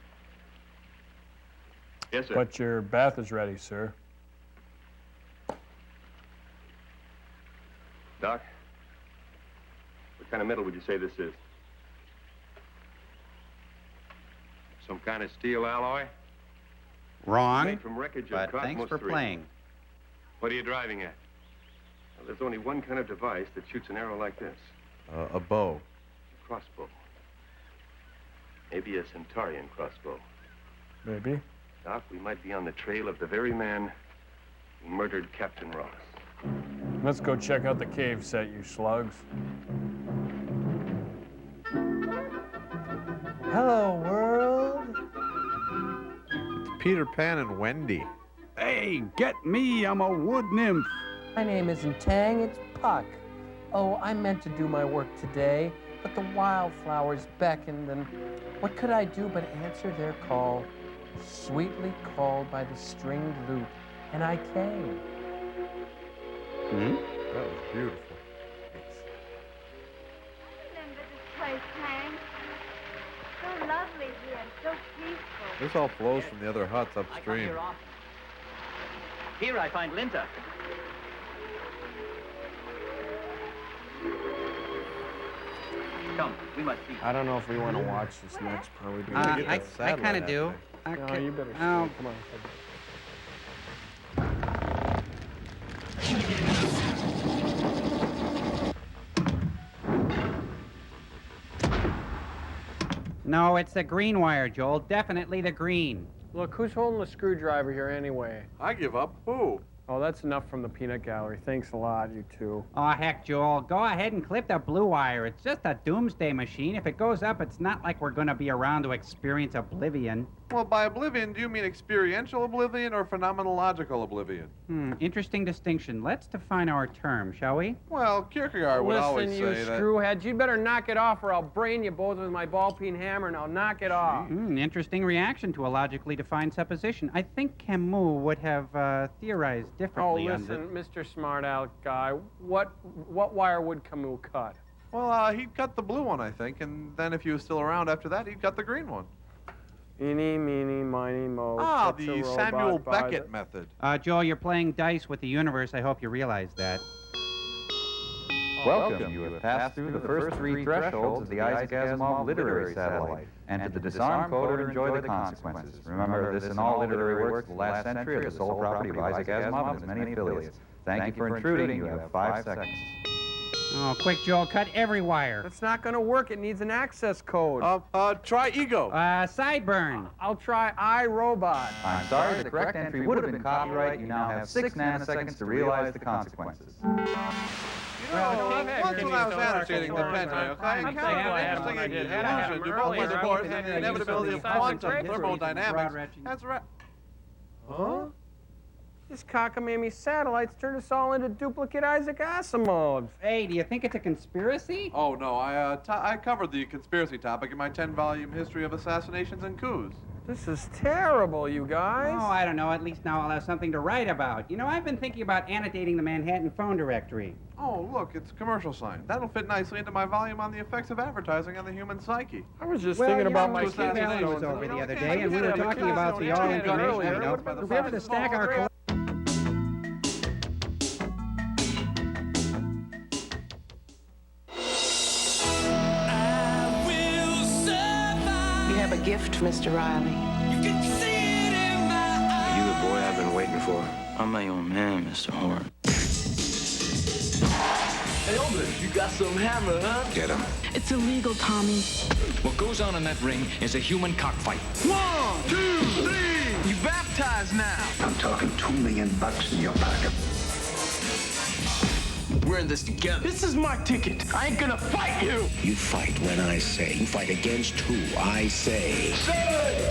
Yes, sir. But your bath is ready, sir. Doc, what kind of metal would you say this is? Some kind of steel alloy? Wrong, Made from wreckage of but thanks Cosmos for 3. playing. What are you driving at? Well, there's only one kind of device that shoots an arrow like this. A bow. A crossbow. Maybe a Centaurian crossbow. Maybe. Doc, we might be on the trail of the very man who murdered Captain Ross. Let's go check out the cave set, you slugs. Hello, world. It's Peter Pan and Wendy. Hey, get me. I'm a wood nymph. My name isn't Tang, it's Puck. Oh, I meant to do my work today, but the wildflowers beckoned, and what could I do but answer their call? Sweetly called by the stringed lute, and I came. Hmm? That was beautiful. Remember this place, Hank? So lovely here and so peaceful. This all flows from the other huts I come upstream. here often. Here I find Linda. Come, we must see. I don't know if we want to watch this next part. We do. I kind of do. No, you better stay. Oh. Come on. No, it's the green wire, Joel. Definitely the green. Look, who's holding the screwdriver here anyway? I give up. Who? Oh, that's enough from the peanut gallery. Thanks a lot, you two. Oh, heck, Joel. Go ahead and clip the blue wire. It's just a doomsday machine. If it goes up, it's not like we're going to be around to experience oblivion. Well, by oblivion, do you mean experiential oblivion or phenomenological oblivion? Interesting distinction. Let's define our term, shall we? Well, Kierkegaard would always Listen, you say that. screwheads, you'd better knock it off or I'll brain you both with my ball-peen hammer. Now knock it off. Interesting reaction to a logically defined supposition. I think Camus would have theorized Oh, differently on listen, Mr. Smart Aleck guy, what wire would Camus cut? Well, he'd cut the blue one, I think, and then if he was still around after that, he'd cut the green one. Eeny, meeny, miny, mo. Ah, catch a the robot Samuel by Beckett the- method. Joel, you're playing dice with the universe. I hope you realize that. Welcome. You have passed through the first 3 thresholds of the Isaac Asimov literary satellite. Enter the disarm code or enjoy the consequences. Remember, this in all literary works of the last century are the sole property of Isaac Asimov and his many affiliates. Thank you for intruding. You have 5 seconds. Oh, quick, Joel, cut every wire. That's not going to work. It needs an access code. Try Ego. Sideburn. I'll try iRobot. I'm sorry, the correct entry would have been copyright. You now have 6 nanoseconds to realize the consequences. Once when I was annotating the Pentagon, I encountered an interesting illusion developed by the course and the inevitability of quantum thermodynamics. That's right. Huh? These cockamamie satellites turned us all into duplicate Isaac Asimovs. Hey, do you think it's a conspiracy? Oh, no, I covered the conspiracy topic in my 10-volume history of assassinations and coups. This is terrible, you guys. Oh, I don't know. At least now I'll have something to write about. You know, I've been thinking about annotating the Manhattan phone directory. Oh, look, it's a commercial sign. That'll fit nicely into my volume on the effects of advertising on the human psyche. I was just thinking about my Steve Allen was over the other day, and we were talking about the all-information, you know. If we have to stack our... You have a gift, Mr. Riley. Are you the boy I've been waiting for? I'm my own man, Mr. Horn. Hey, Oldridge, you got some hammer, huh? Get him. It's illegal, Tommy. What goes on in that ring is a human cockfight. 1, 2, 3! You baptized now. I'm talking $2 million in your pocket. We're in this together. This is my ticket. I ain't gonna fight you. You fight when I say. You fight against who I say.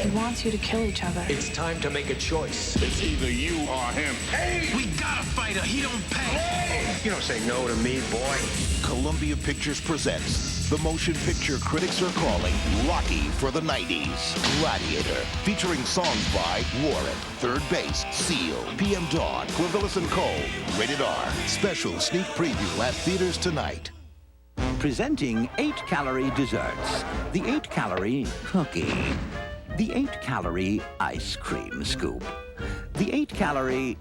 He wants you to kill each other. It's time to make a choice. It's either you or him. Hey, we got a fighter. He don't pay. Hey! You don't say no to me, boy. Columbia Pictures presents the motion picture critics are calling Rocky for the 90s. Gladiator, featuring songs by Warrant, Third Base, Seal, PM Dawn, Clavillis & Cole. Rated R. Special sneak preview at theaters tonight. Presenting 8-calorie desserts. The 8-calorie cookie. The 8-calorie ice cream scoop. The 8-calorie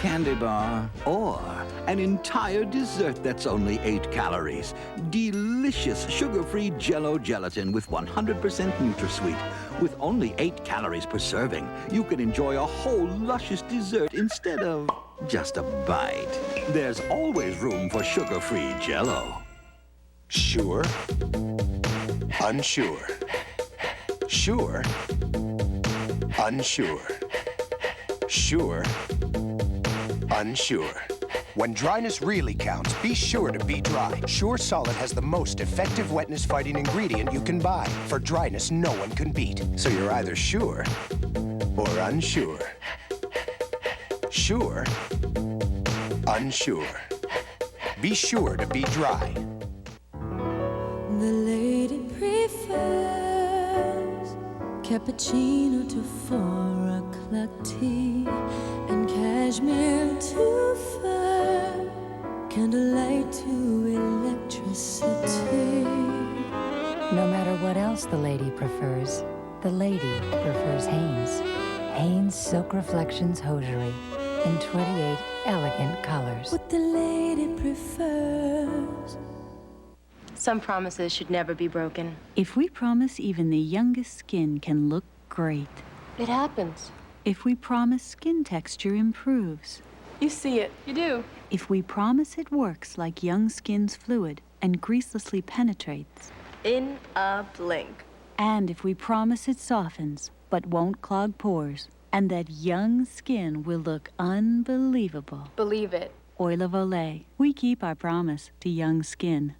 candy bar. Or an entire dessert that's only 8 calories. Delicious sugar-free Jell-O gelatin with 100% NutraSweet. With only 8 calories per serving, you can enjoy a whole luscious dessert instead of just a bite. There's always room for sugar-free Jell-O. Sure. Unsure. Sure. Unsure. Sure. Unsure. When dryness really counts, be sure to be dry. Sure Solid has the most effective wetness-fighting ingredient you can buy. For dryness no one can beat. So you're either sure or unsure. Sure. Unsure. Be sure to be dry. The lady prefers cappuccino to 4 o'clock tea and cashmere to fur, candlelight to electricity. No matter what else the lady prefers, the lady prefers Hanes. Hanes Silk Reflections Hosiery in 28 elegant colors. What the lady prefers. Some promises should never be broken. If we promise even the youngest skin can look great. It happens. If we promise skin texture improves. You see it. You do. If we promise it works like young skin's fluid and greaselessly penetrates. In a blink. And if we promise it softens but won't clog pores. And that young skin will look unbelievable. Believe it. Oil of Olay. We keep our promise to young skin.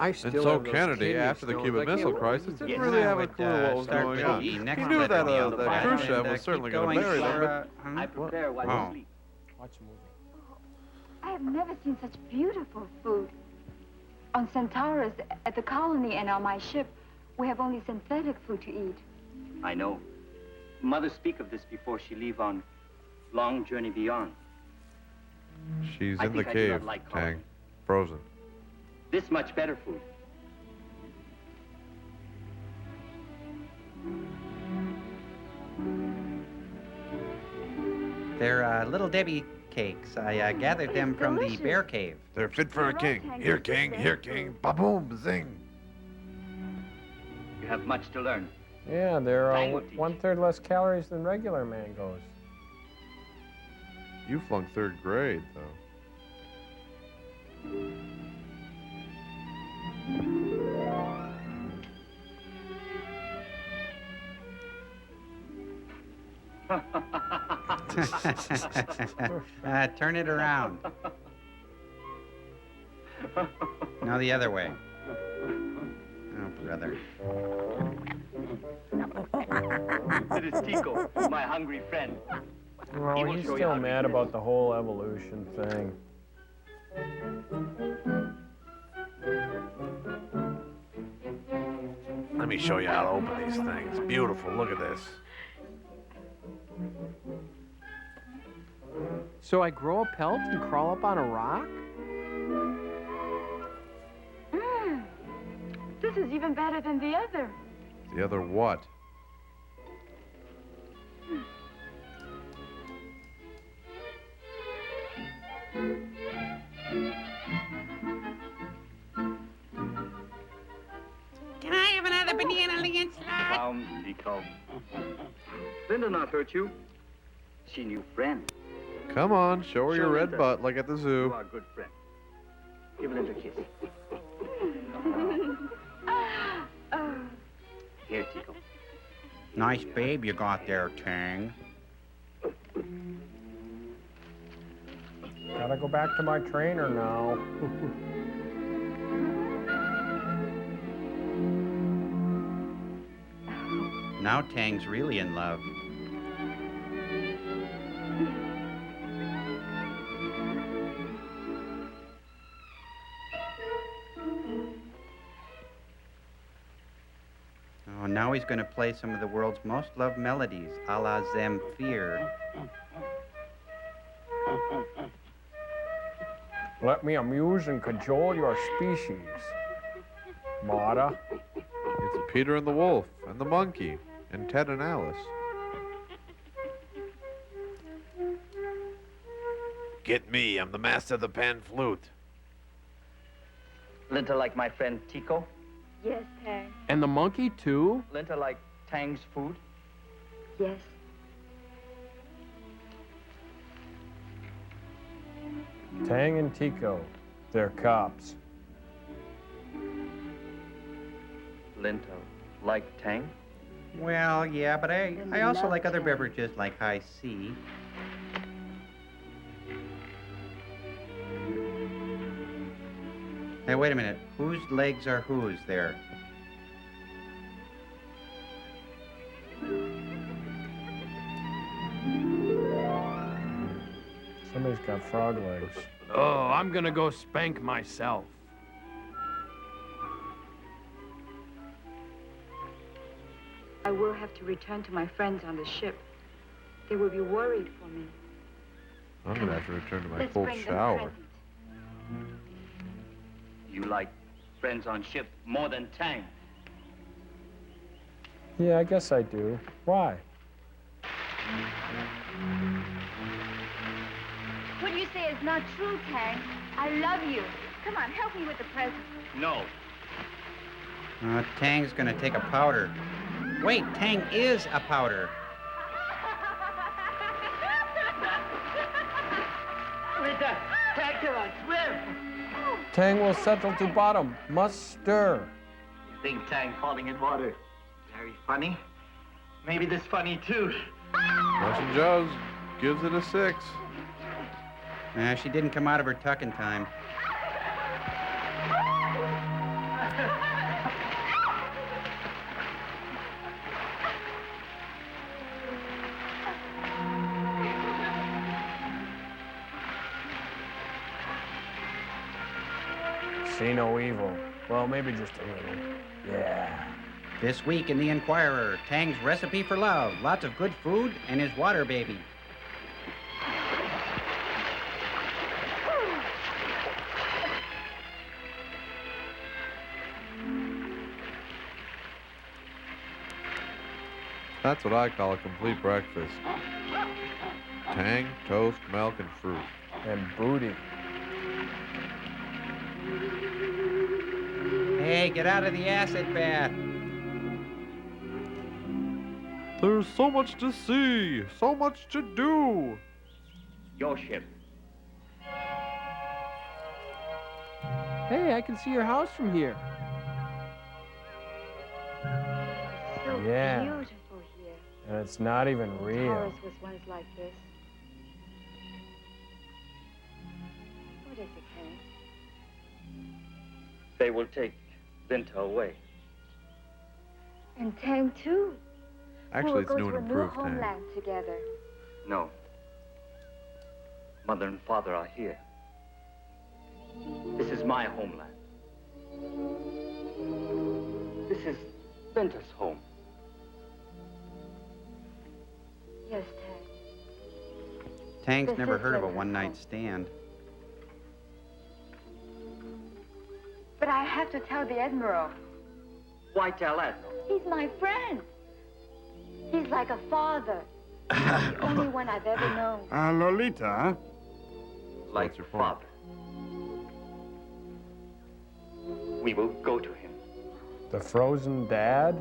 I still And so have those Kennedy, kidney after the stones. Cuban I can't Missile believe Crisis, it. didn't really have a clue what was start going with on. the He next knew letter that on the bottom Khrushchev and, was certainly keep going to going, marry them. I prepare while you sleep. Watch a movie. I have never seen such beautiful food. On Centaurus, at the colony, and on my ship, we have only synthetic food to eat. I know. Mothers speak of this before she leave on long journey beyond. She's I in the think I do not cave, like Tang. Frozen. This much better food. They're Little Debbie cakes. I gathered them from the bear cave. They're fit for a king. Here, king. Here, king. Ba-boom, zing. You have much to learn. Yeah, they're 1/3 less calories than regular mangoes. You flunked 3rd grade, though. Turn it around. No, the other way. Oh, brother. It is Tico, my hungry friend. Well, he's still mad about the whole evolution thing. Let me show you how to open these things. Beautiful. Look at this. So I grow a pelt and crawl up on a rock? This is even better than the other. The other what? Can I have another banana Lance? Calm, Tico. Linda not hurt you. She new friend. Come on, show her Show your red Linda. butt like at the You zoo. are a good friend. Give Linda a kiss. Here, Tico. Nice babe you got there, Tang. Gotta go back to my trainer now. Now Tang's really in love. Oh, now he's going to play some of the world's most loved melodies, a la Zamfir. Let me amuse and cajole your species, Marta. It's Peter and the Wolf, and the Monkey, and Ted and Alice. Get me, I'm the master of the pan flute. Linda like my friend Tico? Yes, Tang. And the monkey, too? Linda like Tang's food? Yes. Tang and Tico, they're cops. Linda like Tang? Well, yeah, but I also like other beverages like high C. Hey, wait a minute. Whose legs are whose there? Somebody's got frog legs. Oh, I'm gonna go spank myself. I will have to return to my friends on the ship. They will be worried for me. I'm gonna have to return to my Let's cold bring them shower. presents. You like friends on ship more than Tang? Yeah, I guess I do. Why? What you say is not true, Tang. I love you. Come on, help me with the present. No. Tang's gonna take a powder. Wait, Tang is a powder. Linda, take her on swim. Tang will settle to bottom. Must stir. You think Tang falling in water very funny? Maybe this funny too. Russian Joe's gives it a 6. She didn't come out of her tuck in time. See no evil. Well, maybe just a little. Yeah. This week in the Inquirer, Tang's recipe for love. Lots of good food and his water baby. That's what I call a complete breakfast. Tang, toast, milk, and fruit. And booty. Hey, get out of the acid bath. There's so much to see, so much to do. Your ship. Hey, I can see your house from here. So Yeah. beautiful here. And it's not even real. Taurus was once like this. What is it, Hank? They will take Vinta away. And Tang, too. Actually, we it's will new go and to a new improved Tang. homeland together. No. Mother and father are here. This is my homeland. This is Vinta's home. Yes, Tang's This never is heard of a Vinta's one-night stand. but I have to tell the Admiral. Why tell Admiral? He's my friend. He's like a father. The only one I've ever known. Lolita, huh? Like your father. We will go to him. The frozen dad?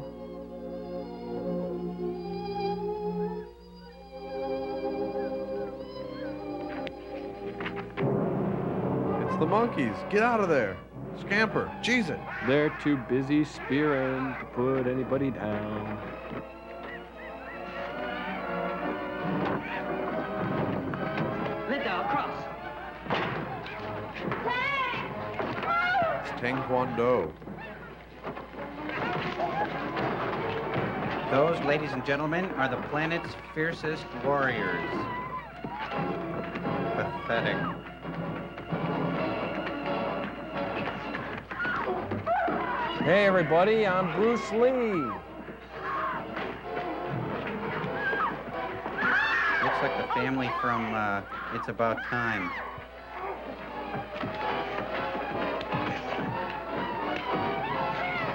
It's the monkeys. Get out of there. Scamper. Cheese it. They're too busy spearing to put anybody down. Linda, across. It's Taekwondo. Those, ladies and gentlemen, are the planet's fiercest warriors. Pathetic. Hey, everybody, I'm Bruce Lee. Looks like the family from It's About Time.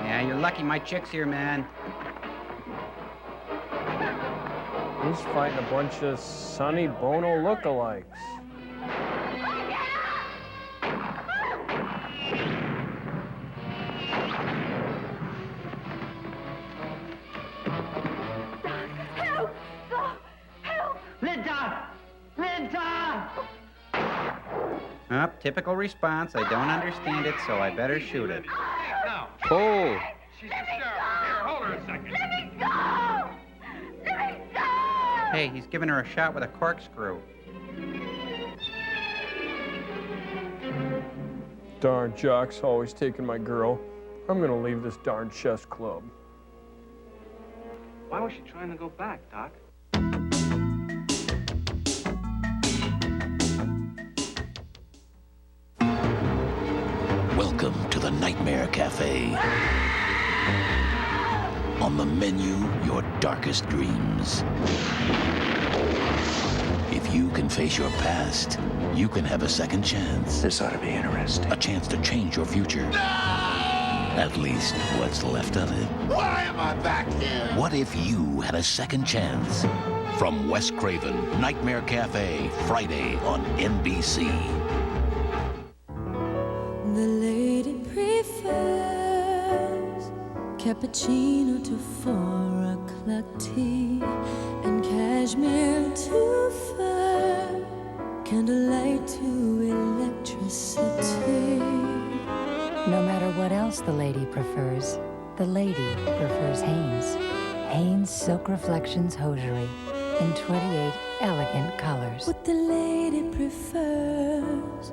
Yeah, you're lucky my chick's here, man. He's fighting a bunch of Sonny Bono lookalikes. Help! Help! Linda! Linda! Typical response. I don't understand it, so I better shoot it. Pull. She's hysterical. Here, hold her a second. Let me go! Let me go! Hey, he's giving her a shot with a corkscrew. Darn jock's always taking my girl. I'm gonna leave this darn chess club. Why was she trying to go back, Doc? Welcome to the Nightmare Cafe. On the menu, your darkest dreams. If you can face your past, you can have a second chance. This ought to be interesting. A chance to change your future. At least what's left of it. Why am I back here? What if you had a second chance? From Wes Craven, Nightmare Cafe, Friday on NBC. The lady prefers cappuccino to 4 o'clock tea and cashmere to fur, candlelight to electricity. No matter what else the lady prefers, the lady prefers Hanes. Hanes Silk Reflections Hosiery in 28 elegant colors. What the lady prefers.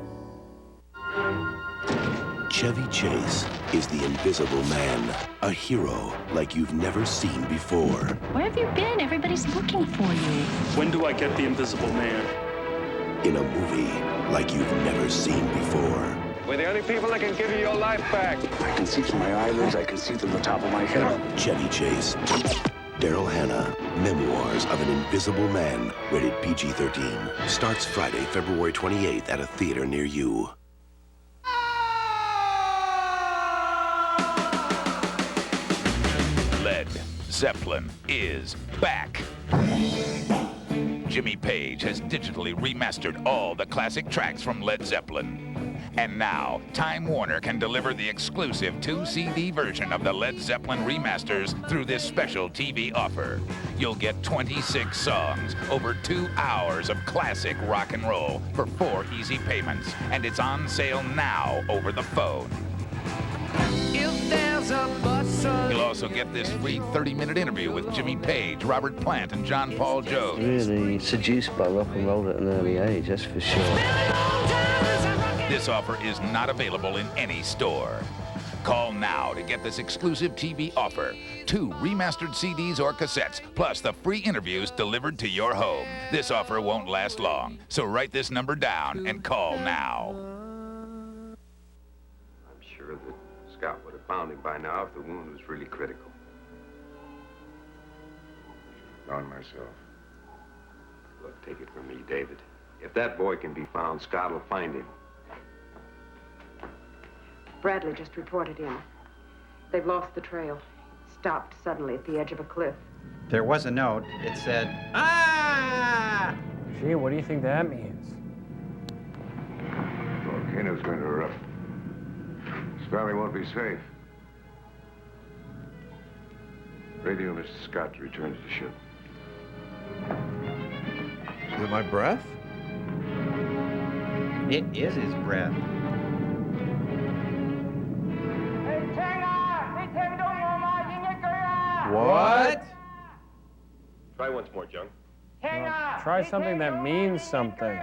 Chevy Chase is the Invisible Man, a hero like you've never seen before. Where have you been? Everybody's looking for you. When do I get the Invisible Man? In a movie like you've never seen before. We're the only people that can give you your life back. I can see through my eyelids. I can see through the top of my head. Chevy Chase. Daryl Hannah, Memoirs of an Invisible Man, rated PG-13. Starts Friday, February 28th at a theater near you. Lead, Zeppelin is back. Jimmy Page has digitally remastered all the classic tracks from Led Zeppelin. And now, Time Warner can deliver the exclusive 2-CD version of the Led Zeppelin remasters through this special TV offer. You'll get 26 songs, over 2 hours of classic rock and roll for 4 easy payments. And it's on sale now over the phone. If there's a bus, You'll also get this free 30-minute interview with Jimmy Page, Robert Plant, and John Paul Jones. Really seduced by rock and roll at an early age, that's for sure. This offer is not available in any store. Call now to get this exclusive TV offer. 2 remastered CDs or cassettes, plus the free interviews delivered to your home. This offer won't last long, so write this number down and call now. I'm sure that Scott would have found him by now if the wound was really critical. Gone myself. Look, take it from me, David. If that boy can be found, Scott will find him. Bradley just reported in. They've lost the trail. Stopped suddenly at the edge of a cliff. There was a note. It said, "Ah!" Gee, what do you think that means? The volcano's going to erupt. This valley won't be safe. Radio Mr. Scott to return to the ship. Is it my breath? It is his breath. What? Try once more, Jung. Try something that means something.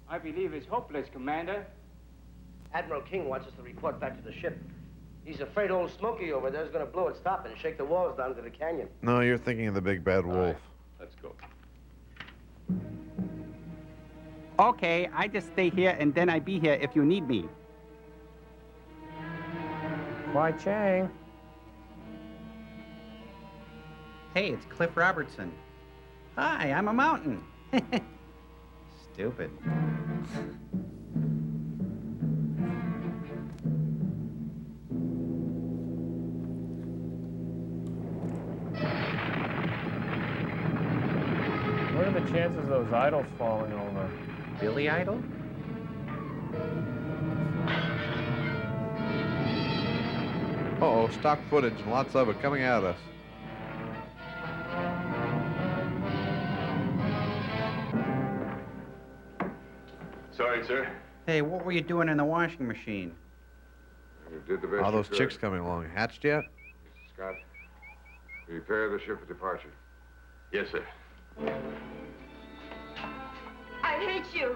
I believe it's hopeless, Commander. Admiral King wants us to report back to the ship. He's afraid old Smokey over there is going to blow its top and shake the walls down to the canyon. No, you're thinking of the big bad wolf. Let's go. Okay, I just stay here and then I be here if you need me. Why, Chang? Hey, it's Cliff Robertson. Hi, I'm a mountain. Stupid. What are the chances of those idols falling over? Billy Idol? Uh-oh, stock footage, and lots of it coming at us. Sorry, sir. Hey, what were you doing in the washing machine? You did the best All those you could. chicks coming along. Hatched yet? Mr. Scott, prepare the ship for departure. Yes, sir. I hate you.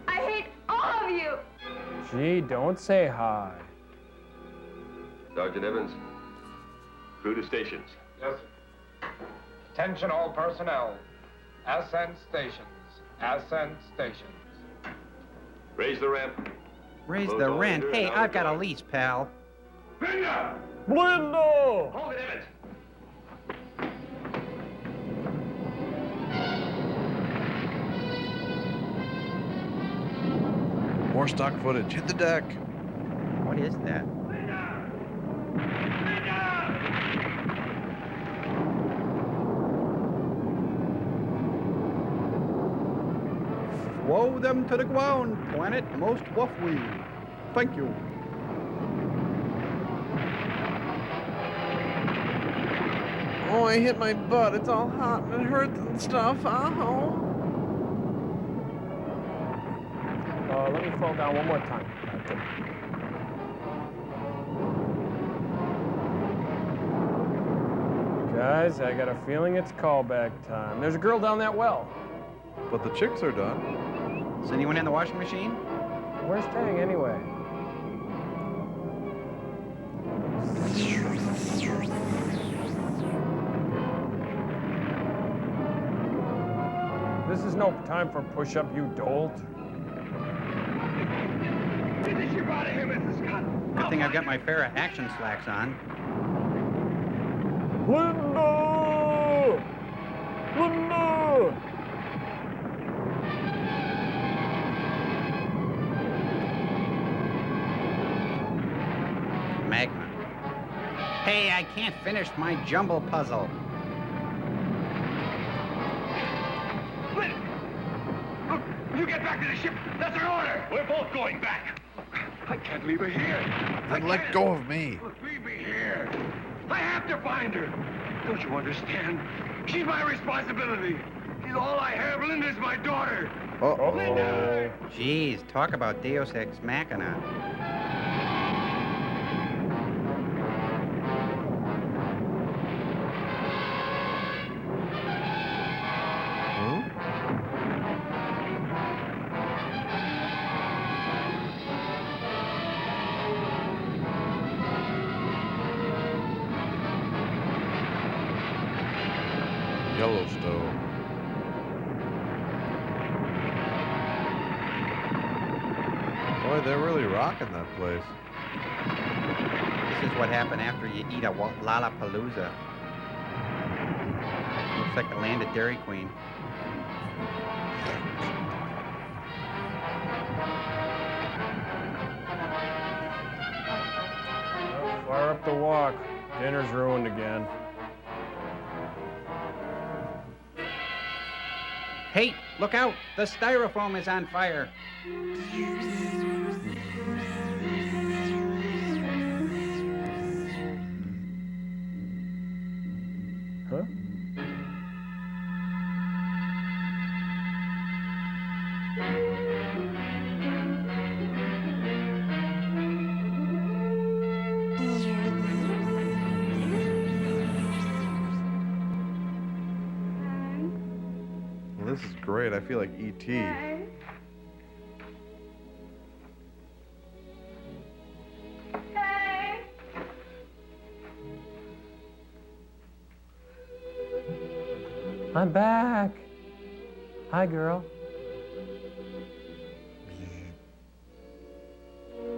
I hate all of you. Gee, don't say hi. Sergeant Evans, crew to stations. Yes, sir. Attention all personnel. Ascent stations. Ascent stations. Raise the ramp. Raise the rent. Hey, I've got a lease, pal. Linda! Blindo! Hold it, Evans. More stock footage. Hit the deck. What is that? Woe them to the ground, planet most waffly. Thank you. Oh, I hit my butt. It's all hot and it hurts and stuff. Oh. Let me fall down one more time. Okay. Guys, I got a feeling it's callback time. There's a girl down that well. But the chicks are done. Is anyone in the washing machine? Where's Tang anyway? This is no time for push-up, you dolt. Get the ship out of here, Mr. Scott. Good thing I've got my pair of action slacks on. Linda! Linda! Hey, I can't finish my jumble puzzle. Look, you get back to the ship. That's an order. We're both going back. I can't leave her here. Then let go of me. Look, leave me here. I have to find her. Don't you understand? She's my responsibility. She's all I have. Linda's my daughter. Uh-oh. Linda! Jeez, talk about Deus Ex Machina. Yellowstone. Boy, they're really rocking that place. This is what happened after you eat a Lollapalooza. Looks like the land of Dairy Queen. Well, fire up the walk. Dinner's ruined again. Hey, look out! The styrofoam is on fire. Huh? Well, this is great. I feel like E.T. I'm back. Hi, girl.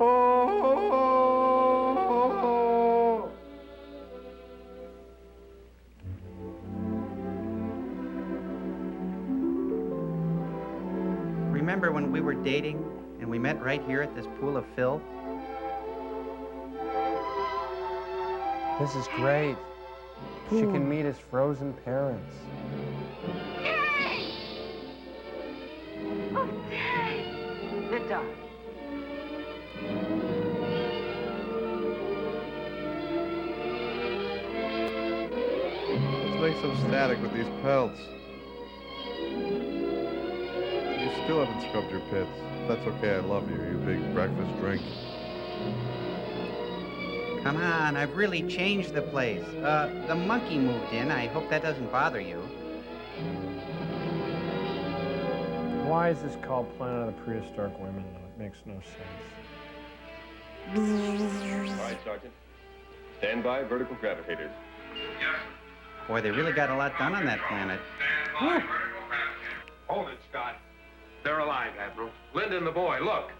Oh! Remember when we were dating and we met right here at this pool of filth? This is great. She can meet his frozen parents. Linda. Let's make some static with these pelts. You still haven't scrubbed your pits. That's okay, I love you, you big breakfast drink. Come on, I've really changed the place. The monkey moved in. I hope that doesn't bother you. Why is this called Planet of the Prehistoric Women? It makes no sense. All right, Sergeant. Stand by, vertical gravitators. Boy, they really got a lot done on that planet. Hold it, Scott. They're alive, Admiral. Linda and the boy, look.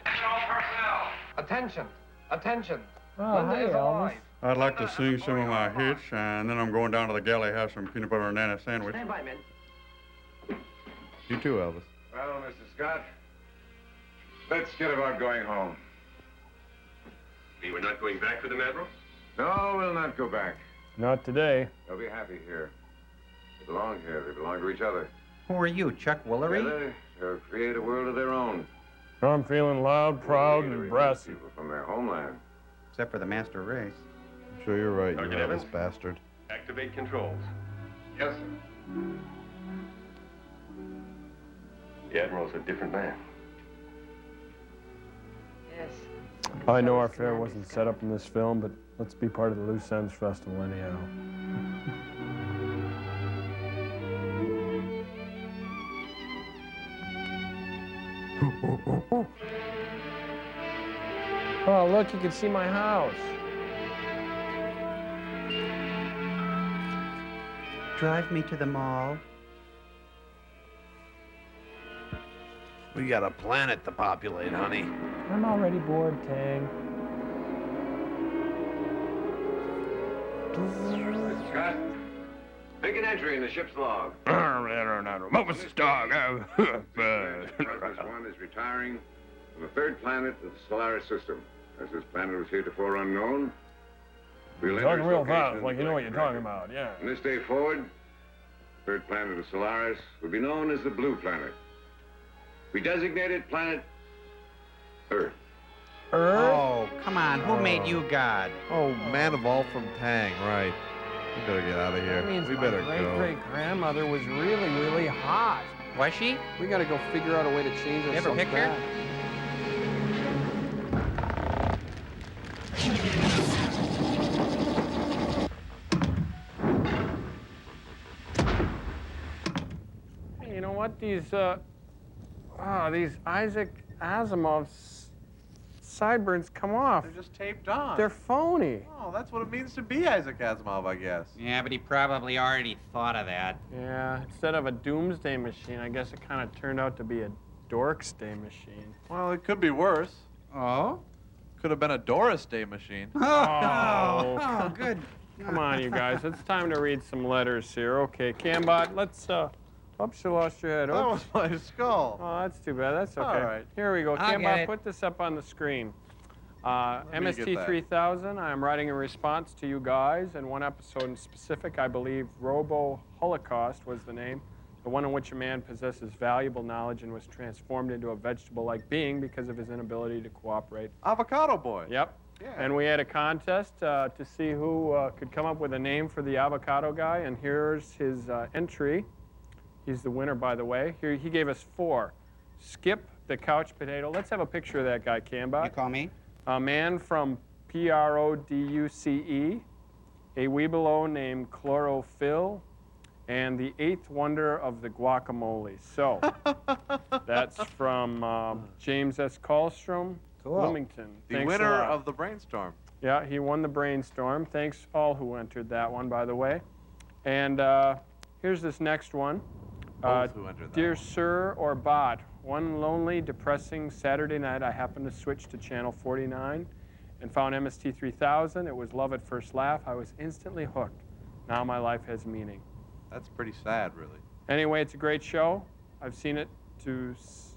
Attention all personnel. Attention. Attention. Oh, Linda hi, is Elvis. alive. I'd like to sing some of my hits, and then I'm going down to the galley to have some peanut butter and banana sandwich. Stand by, men. You too, Elvis. Well, Mr. Scott, let's get about going home. We're not going back with them, Admiral? No, we'll not go back. Not today. They'll be happy here. They belong here. They belong to each other. Who are you, Chuck Woolery? Together, they'll create a world of their own. I'm feeling loud, proud, and brassy. People from their homeland. Except for the master race. I'm sure you're right, Sergeant you Elvis Evans? bastard. Activate controls. Yes, sir. The Admiral's a different man. Yes. I know our fare wasn't set up in this film, but let's be part of the Loose Ends Festival anyhow. Oh, look, you can see my house. Drive me to the mall. We got a planet to populate, honey. I'm already bored, Tang. Mr. Scott, make an entry in the ship's log. Moses dog. Progress 1 is retiring from the third planet of the Solaris system. As this planet was heretofore unknown, We'll Talking enter real its fast, location like you know what you're talking about, yeah. From this day forward, third planet of Solaris will be known as the Blue Planet. We designated planet Earth. Earth? Oh, come on. Who made you God? Oh, man evolved from Tang, right. We better get out of here. That means We my better go. great-great-grandmother was really, really hot. Was she? We gotta go figure out a way to change You ever ourselves picked her? back. Hey, you know what? These Isaac Asimov's sideburns come off. They're just taped on. They're phony. Oh, that's what it means to be Isaac Asimov, I guess. Yeah, but he probably already thought of that. Yeah, instead of a Doomsday machine, I guess it kind of turned out to be a Dorks Day machine. Well, it could be worse. Oh? Could have been a Doris Day machine. Oh, good. Come on, you guys. It's time to read some letters here. Okay, Cambot, let's, oops, you lost your head. That Oops. was my skull. Oh, that's too bad. That's okay. All right. Here we go. I'll get Cambot, it. put this up on the screen. me get that. MST3K, I'm writing in response to you guys, and one episode in specific, I believe Robo Holocaust was the name, the one in which a man possesses valuable knowledge and was transformed into a vegetable-like being because of his inability to cooperate. Avocado Boy. Yep. Yeah. And we had a contest to see who could come up with a name for the avocado guy, and here's his entry. He's the winner, by the way. Here, he gave us 4. Skip the couch potato. Let's have a picture of that guy, Cambot. You call me? A man from Produce, a weebelo named Chlorophyll, and the 8th wonder of the guacamole. So, that's from James S. Kallstrom, Bloomington. The Thanks a winner lot. of the brainstorm. Yeah, he won the brainstorm. Thanks all who entered that one, by the way. And here's this next one. Both who entered that Dear one. Sir or Bot, one lonely, depressing Saturday night, I happened to switch to channel 49 and found MST3000. It was love at first laugh. I was instantly hooked. Now my life has meaning. That's pretty sad, really. Anyway, it's a great show. I've seen it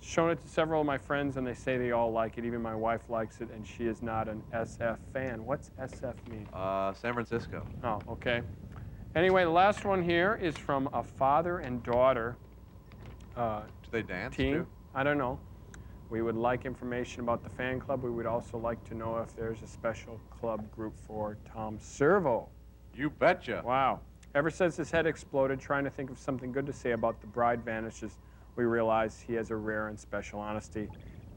shown it to several of my friends, and they say they all like it. Even my wife likes it, and she is not an SF fan. What's SF mean? San Francisco. Oh, okay. Anyway, the last one here is from a father and daughter Do they dance, team. too? I don't know. We would like information about the fan club. We would also like to know if there's a special club group for Tom Servo. You betcha. Wow. Ever since his head exploded, trying to think of something good to say about The Bride Vanishes, we realize he has a rare and special honesty.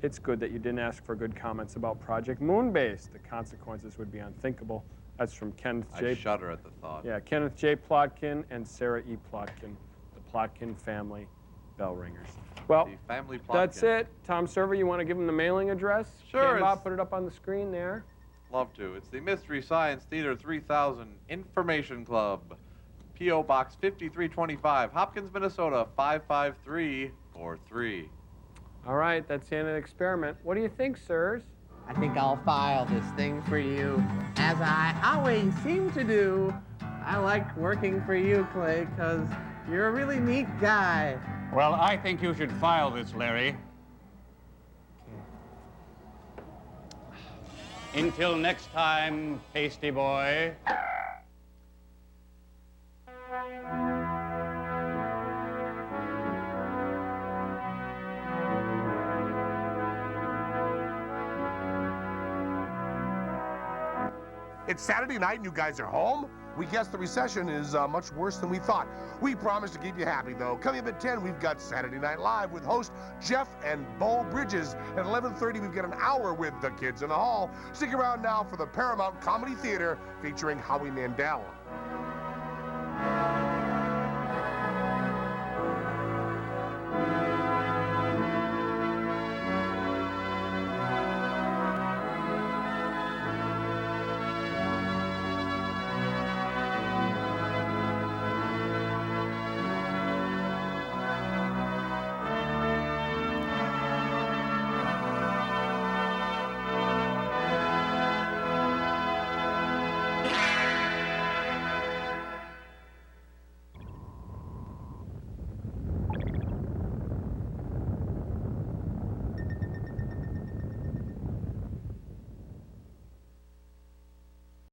It's good that you didn't ask for good comments about Project Moonbase. The consequences would be unthinkable. That's from Kenneth J. I shudder at the thought. Yeah, Kenneth J. Plotkin and Sarah E. Plotkin, the Plotkin family bell ringers. Well, The family Plotkin. that's it. Tom Server, you want to give him the mailing address? Sure, Bob, it's- put it up on the screen there. Love to. It's the Mystery Science Theater 3000 Information Club. P.O. Box 5325, Hopkins, Minnesota 55343. All right, that's the end of the experiment. What do you think, sirs? I think I'll file this thing for you, as I always seem to do. I like working for you, Clay, because you're a really neat guy. Well, I think you should file this, Larry. Until next time, pasty boy. It's Saturday night and you guys are home? We guess the recession is much worse than we thought. We promise to keep you happy, though. Coming up at 10, we've got Saturday Night Live with host Jeff and Bo Bridges. At 11:30, we've got an hour with The Kids in the Hall. Stick around now for the Paramount Comedy Theater featuring Howie Mandel.